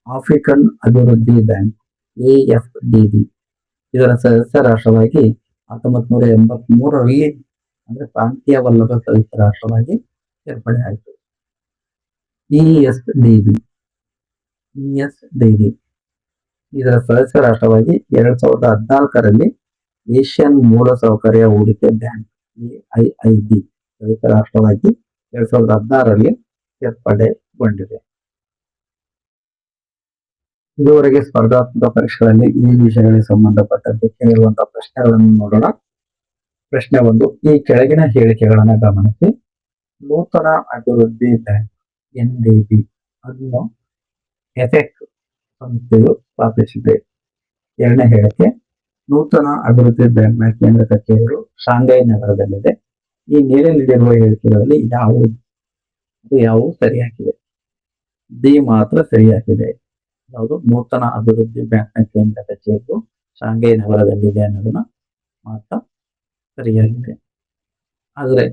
ಆಫ್ರಿಕನ್ ಅಭಿವೃದ್ಧಿ ಬ್ಯಾಂಕ್ AFDB ಇದರ ಸದಸ್ಯ ರಾಷ್ಟ್ರವಾಗಿ 1983ರಲ್ಲಿ ಅಂದ್ರೆ ಪ್ರಾಂತೀಯವಲ್ಲದ ಸದಸ್ಯ ರಾಷ್ಟ್ರವಾಗಿ ಸೇರ್ಪಡೆ ಆಯಿತು. ESDB ಇದರ ಸದಸ್ಯ ರಾಷ್ಟ್ರವಾಗಿ 2014ರಲ್ಲಿ ಏಷ್ಯನ್ ಮೂಲಸೌಕರ್ಯ ಹೂಡಿಕೆ ಬ್ಯಾಂಕ್ AIIB ಸದಸ್ಯ ರಾಷ್ಟ್ರವಾಗಿ 2016ರಲ್ಲಿ ಸೇರ್ಪಡೆಗೊಂಡಿದೆ. ಇದುವರೆಗೆ ಸ್ಪರ್ಧಾತ್ಮಕ ಪರೀಕ್ಷೆಗಳಲ್ಲಿ ಈ ವಿಷಯಗಳಿಗೆ ಸಂಬಂಧಪಟ್ಟಂತೆ ಕೇಳಿರುವಂತಹ ಪ್ರಶ್ನೆಗಳನ್ನು ನೋಡೋಣ. ಪ್ರಶ್ನೆ 1, ಈ ಕೆಳಗಿನ ಹೇಳಿಕೆಗಳನ್ನು ಗಮನಿಸಿ. ನೂತನ ಅಭಿವೃದ್ಧಿ ಬ್ಯಾಂಕ್ NDB ಅನ್ನು ಎಫೆಕ್ ಸಂಸ್ಥೆಯು ಸ್ಥಾಪಿಸಿದೆ. ಎರಡನೇ ಹೇಳಿಕೆ, ನೂತನ ಅಭಿವೃದ್ಧಿ ಬ್ಯಾಂಕ್ನ ಕೇಂದ್ರ ಕಚೇರಿಗಳು ಶಾಂಘೈ ನಗರದಲ್ಲಿದೆ. ಈ ಮೇಲೆ ನೀಡಿರುವ ಹೇಳಿಕೆಗಳಲ್ಲಿ ಯಾವುವು ಸರಿಯಾಗಿದೆ? ಡಿ ಮಾತ್ರ ಸರಿಯಾಗಿದೆ. ಯಾವುದು? ನೂತನ ಅಭಿವೃದ್ಧಿ ಬ್ಯಾಂಕ್ನ ಕೇಂದ್ರ ಕಚೇರಿಗಳು ಶಾಂಘೈ ನಗರದಲ್ಲಿದೆ ಅನ್ನೋದನ್ನ ಮಾತ್ರ ಸರಿಯಾಗಿದೆ. ಆದರೆ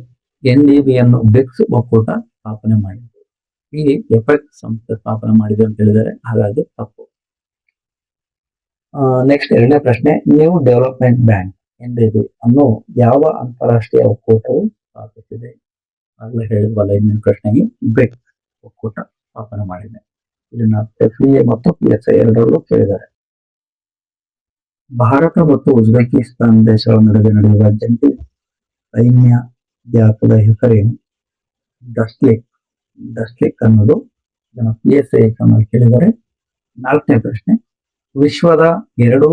NDBಯನ್ನು ಬ್ರಿಕ್ಸ್ ಒಕ್ಕೂಟ ಸ್ಥಾಪನೆ ಮಾಡಿದೆ. ಇಲ್ಲಿ ಎಫೆಕ್ ಸಂಸ್ಥೆ ಸ್ಥಾಪನೆ ಮಾಡಿದೆ ಅಂತ ಹೇಳಿದರೆ, ಹಾಗಾಗಿ ತಪ್ಪು. ನೆಕ್ಸ್ಟ್ ಎರಡನೇ ಪ್ರಶ್ನೆ, ನ್ಯೂ ಡೆವಲಪ್ಮೆಂಟ್ ಬ್ಯಾಂಕ್ NDB ಅನ್ನು ಯಾವ ಅಂತಾರಾಷ್ಟ್ರೀಯ ಒಕ್ಕೂಟವು ಸ್ಥಾಪಿಸಿದೆ? ಆಗಲೇ ಹೇಳಿದ್ವಲ್ಲ ಇನ್ನೊಂದು ಪ್ರಶ್ನೆಗೆ, ಬ್ರಿಕ್ಸ್ ಒಕ್ಕೂಟ ಸ್ಥಾಪನೆ ಮಾಡಿದೆ. ಇದನ್ನ FEA ಮತ್ತು PSI ಎರಡರಲ್ಲೂ ಕೇಳಿದ್ದಾರೆ. ಭಾರತ ಮತ್ತು ಉಜ್ಬೇಕಿಸ್ತಾನ್ ದೇಶಗಳ ನಡುವೆ ನಡೆಯುವ ಜಂಟಿ ಸೈನ್ಯ ಜಾತದ ಹೆಸರೇನು? ಡಸ್ಲಿಕ್. ಡಸ್ಲಿಕ್ ಅನ್ನೋದು PSI ಎಕ್ಸಾಮ್ ಅಲ್ಲಿ ಕೇಳಿದರೆ. 4ನೇ ಪ್ರಶ್ನೆ, ವಿಶ್ವದ 2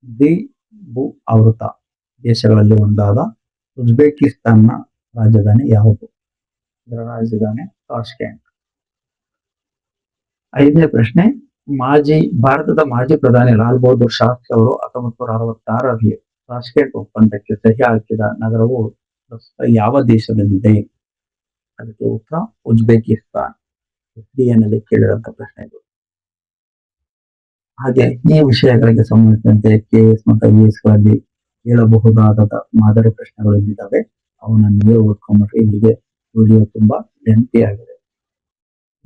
ದ್ವಿಭೂ ಆವೃತ ದೇಶಗಳಲ್ಲಿ ಒಂದಾದ ಉಜ್ಬೇಕಿಸ್ತಾನ್ನ ರಾಜಧಾನಿ ಯಾವುದು? ಇದರ ರಾಜಧಾನಿ ತಾಷ್ಕೆಂಟ್. 5ನೇ ಪ್ರಶ್ನೆ, ಭಾರತದ ಮಾಜಿ ಪ್ರಧಾನಿ ಲಾಲ್ ಬಹದ್ದೂರ್ ಶಾಸ್ತ್ರಿ ಅವರು 1966ರಲ್ಲಿ ತಾಷ್ಕೆಂಟ್ ಒಪ್ಪಂದಕ್ಕೆ ಸಹಿ ಹಾಕಿದ ನಗರವು ಯಾವ ದೇಶದಲ್ಲಿದೆ? ಅದಕ್ಕೆ ಉತ್ತರ ಉಜ್ಬೇಕಿಸ್ತಾನ್. ನಲ್ಲಿ ಕೇಳಿದಂತ ಪ್ರಶ್ನೆ ಇದು. ಹಾಗೆ ಈ ವಿಷಯಗಳಿಗೆ ಸಂಬಂಧಿಸಿದಂತೆ KS ಮತ್ತು IAS ಗಳಲ್ಲಿ ಹೇಳಬಹುದಾದ ಮಾದರಿ ಪ್ರಶ್ನೆಗಳು ಇಲ್ಲಿದ್ದಾವೆ. ಅವನ್ನ ನೀವೇ ಓದ್ಕೊಂಡ್ರೆ ಇಲ್ಲಿಗೆ ವಿಡಿಯೋ ತುಂಬಾ ಲೆಂಥಿ ಆಗಿದೆ.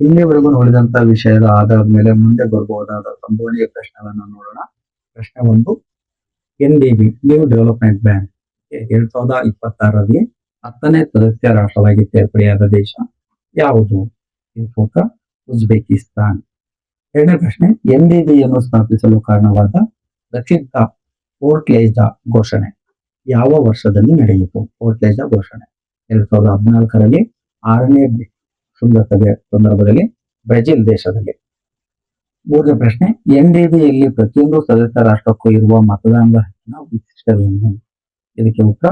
ಇಲ್ಲಿವರೆಗೂ ನೋಡಿದಂತ ವಿಷಯದ ಆಧಾರದ ಮೇಲೆ ಮುಂದೆ ಬರಬಹುದಾದ ಸಂಭವನೀಯ ಪ್ರಶ್ನೆಗಳನ್ನ ನೋಡೋಣ. ಪ್ರಶ್ನೆ 1, NDB ನ್ಯೂ ಡೆವಲಪ್ಮೆಂಟ್ ಬ್ಯಾಂಕ್ 2026ರಲ್ಲಿ 10ನೇ ಸದಸ್ಯ ರಾಷ್ಟ್ರವಾಗಿ ಸೇರ್ಪಡೆಯಾದ ದೇಶ ಯಾವುದು? ಇದು ಉಜ್ಬೇಕಿಸ್ತಾನ್. 2ನೇ ಪ್ರಶ್ನೆ, NDB ಯನ್ನು ಸ್ಥಾಪಿಸಲು ಕಾರಣವಾದ ಪ್ರಸಿದ್ಧ ಪೋರ್ಟ್ಲೇಜಾ ಘೋಷಣೆ ಯಾವ ವರ್ಷದಲ್ಲಿ ನಡೆಯಿತು? ಪೋರ್ಟ್ಲೇಜಾ ಘೋಷಣೆ 2014ರಲ್ಲಿ 6ನೇ ಶೃಂಗಸಭೆ ಸಂದರ್ಭದಲ್ಲಿ ಬ್ರೆಜಿಲ್ ದೇಶದಲ್ಲಿ. 3ನೇ ಪ್ರಶ್ನೆ, NDBಯಲ್ಲಿ ಪ್ರತಿಯೊಂದು ಸದಸ್ಯ ರಾಷ್ಟ್ರಕ್ಕೂ ಇರುವ ಮತದಾನದ ಹಕ್ಕಿನ ವಿಶಿಷ್ಟವೇನು? ಇದಕ್ಕೆ ಉತ್ತರ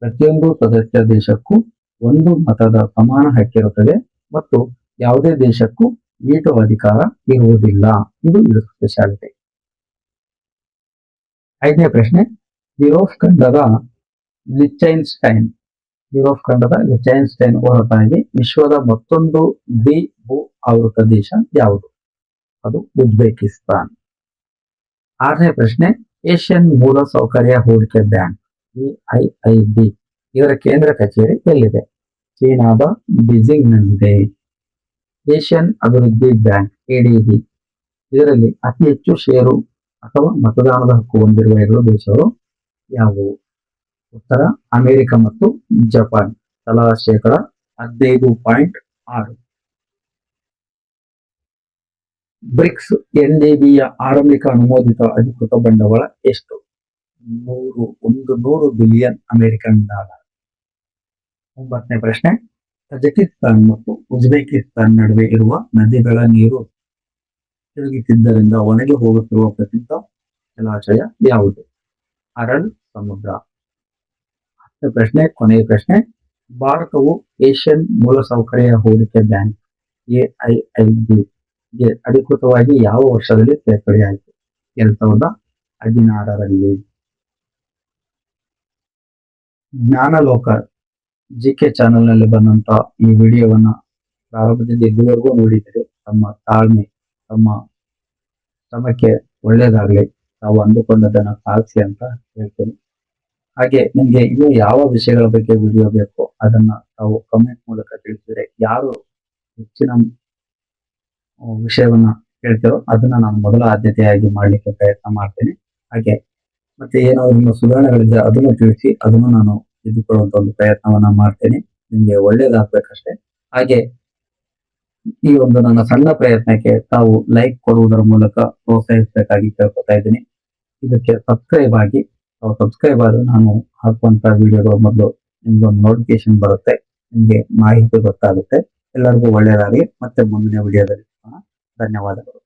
ಪ್ರತಿಯೊಂದು ಸದಸ್ಯ ದೇಶಕ್ಕೂ ಒಂದು ಮತದ ಸಮಾನ ಹಕ್ಕಿರುತ್ತದೆ ಮತ್ತು ಯಾವುದೇ ದೇಶಕ್ಕೂ ವೀಟೋ ಅಧಿಕಾರ ಇರುವುದಿಲ್ಲ. ಇದು ಸ್ಪೆಷಾಲಿಟಿ. 5ನೇ ಪ್ರಶ್ನೆ, ಯುರೋಪ್ ಖಂಡದ ಲಿಚೆನ್ಸ್ಟೈನ್ ಹೊರತಾಗಿ ವಿಶ್ವದ ಮತ್ತೊಂದು ದ್ವಿಭೂ ಆವೃತ ದೇಶ ಯಾವುದು? ಅದು ಉಜ್ಬೇಕಿಸ್ತಾನ್. 6ನೇ ಪ್ರಶ್ನೆ, ಏಷ್ಯನ್ ಮೂಲ ಸೌಕರ್ಯ ಹೂಡಿಕೆ ಬ್ಯಾಂಕ್ EIIB ಇದರ ಕೇಂದ್ರ ಕಚೇರಿ ಎಲ್ಲಿದೆ? ಚೀನಾದ ಬೀಜಿಂಗ್ನಲ್ಲಿದೆ. ಏಷ್ಯನ್ ಅಭಿವೃದ್ಧಿ ಬ್ಯಾಂಕ್ ADB ಇದರಲ್ಲಿ ಅತಿ ಹೆಚ್ಚು ಷೇರು ಅಥವಾ ಮತದಾನದ ಹಕ್ಕು ಹೊಂದಿರುವ 2 ದೇಶಗಳು ಯಾವುವು? ಉತ್ತರ ಅಮೆರಿಕ ಮತ್ತು ಜಪಾನ್, ತಲಾ 15.6%. ಬ್ರಿಕ್ಸ್ NDBಯ ಆರಂಭಿಕ ಅನುಮೋದಿತ ಅಧಿಕೃತ ಬಂಡವಾಳ ಎಷ್ಟು? 100 ಬಿಲಿಯನ್ ಅಮೆರಿಕನ್ ಡಾಲರ್. 9ನೇ ಪ್ರಶ್ನೆ, ತಜಿಕಿಸ್ತಾನ್ ಮತ್ತು ಉಜ್ಬೇಕಿಸ್ತಾನ್ ನಡುವೆ ಇರುವ ನದಿಗಳ ನೀರು ತಿರುಗಿಸಿದ್ದರಿಂದ ಒಣಗಿ ಹೋಗುತ್ತಿರುವ ಪ್ರಸಿದ್ಧ ಜಲಾಶಯ ಯಾವುದು? ಅರಲ್ ಸಮುದ್ರ. 10ನೇ ಪ್ರಶ್ನೆ, ಕೊನೆಯ ಪ್ರಶ್ನೆ, ಭಾರತವು ಏಷ್ಯನ್ ಮೂಲಸೌಕರ್ಯ ಹೂಡಿಕೆ ಬ್ಯಾಂಕ್ EIIB ಗೆ ಅಧಿಕೃತವಾಗಿ ಯಾವ ವರ್ಷದಲ್ಲಿ ಸೇರ್ಪಡೆಯಾಯಿತು? 2016ರಲ್ಲಿ. ಜ್ಞಾನಲೋಕ GK ಚಾನೆಲ್ ನಲ್ಲಿ ಬಂದಂತ ಈ ವಿಡಿಯೋವನ್ನ ಪ್ರಾರಂಭದಿಂದ ಇಲ್ಲಿವರೆಗೂ ನೋಡಿದರೆ ತಮ್ಮ ತಾಳ್ಮೆ, ತಮ್ಮ ಶ್ರಮಕ್ಕೆ ಒಳ್ಳೇದಾಗ್ಲಿ, ತಾವು ಅಂದುಕೊಂಡದನ್ನ ಸಾಧಿಸಿ ಅಂತ ಹೇಳ್ತೇನೆ. ಹಾಗೆ ನಿಮ್ಗೆ ಇನ್ನೂ ಯಾವ ವಿಷಯಗಳ ಬಗ್ಗೆ ವಿಡಿಯೋ ಬೇಕೋ ಅದನ್ನ ತಾವು ಕಮೆಂಟ್ ಮೂಲಕ ತಿಳಿಸಿದ್ರೆ, ಯಾರು ಹೆಚ್ಚಿನ ವಿಷಯವನ್ನ ಹೇಳ್ತಾರೋ ಅದನ್ನ ನಾನು ಮೊದಲ ಆದ್ಯತೆಯಾಗಿ ಮಾಡ್ಲಿಕ್ಕೆ ಪ್ರಯತ್ನ ಮಾಡ್ತೇನೆ. ಹಾಗೆ ಮತ್ತೆ ಏನಾದ್ರು ನಿಮ್ಮ ಸುಧಾರಣೆಗಳಿದ್ರೆ ಅದನ್ನು ತಿಳಿಸಿ, ಅದನ್ನು ನಾನು ತಿದ್ದುಕೊಳ್ಳುವಂತ ಒಂದು ಪ್ರಯತ್ನವನ್ನ ಮಾಡ್ತೇನೆ. ನಿಮ್ಗೆ ಒಳ್ಳೇದಾಗ್ಬೇಕಷ್ಟೇ. ಹಾಗೆ ಈ ಒಂದು ನನ್ನ ಸಣ್ಣ ಪ್ರಯತ್ನಕ್ಕೆ ತಾವು ಲೈಕ್ ಕೊಡುವುದರ ಮೂಲಕ ಪ್ರೋತ್ಸಾಹಿಸಬೇಕಾಗಿ ಕೇಳ್ಕೊತಾ ಇದ್ದೀನಿ. ಇದಕ್ಕೆ ಸಬ್ಸ್ಕ್ರೈಬ್ ಆಗಿ, ತಾವು ಸಬ್ಸ್ಕ್ರೈಬ್ ಆದ್ರೆ ನಾನು ಹಾಕುವಂತ ವಿಡಿಯೋಗಳು ಮೊದಲು ನಿಮ್ಗೊಂದು ನೋಟಿಫಿಕೇಶನ್ ಬರುತ್ತೆ, ನಿಮ್ಗೆ ಮಾಹಿತಿ ಗೊತ್ತಾಗುತ್ತೆ. ಎಲ್ಲರಿಗೂ ಒಳ್ಳೆಯದಾಗಲಿ. ಮತ್ತೆ ಮುಂದಿನ ವಿಡಿಯೋದಲ್ಲಿ ಧನ್ಯವಾದಗಳು.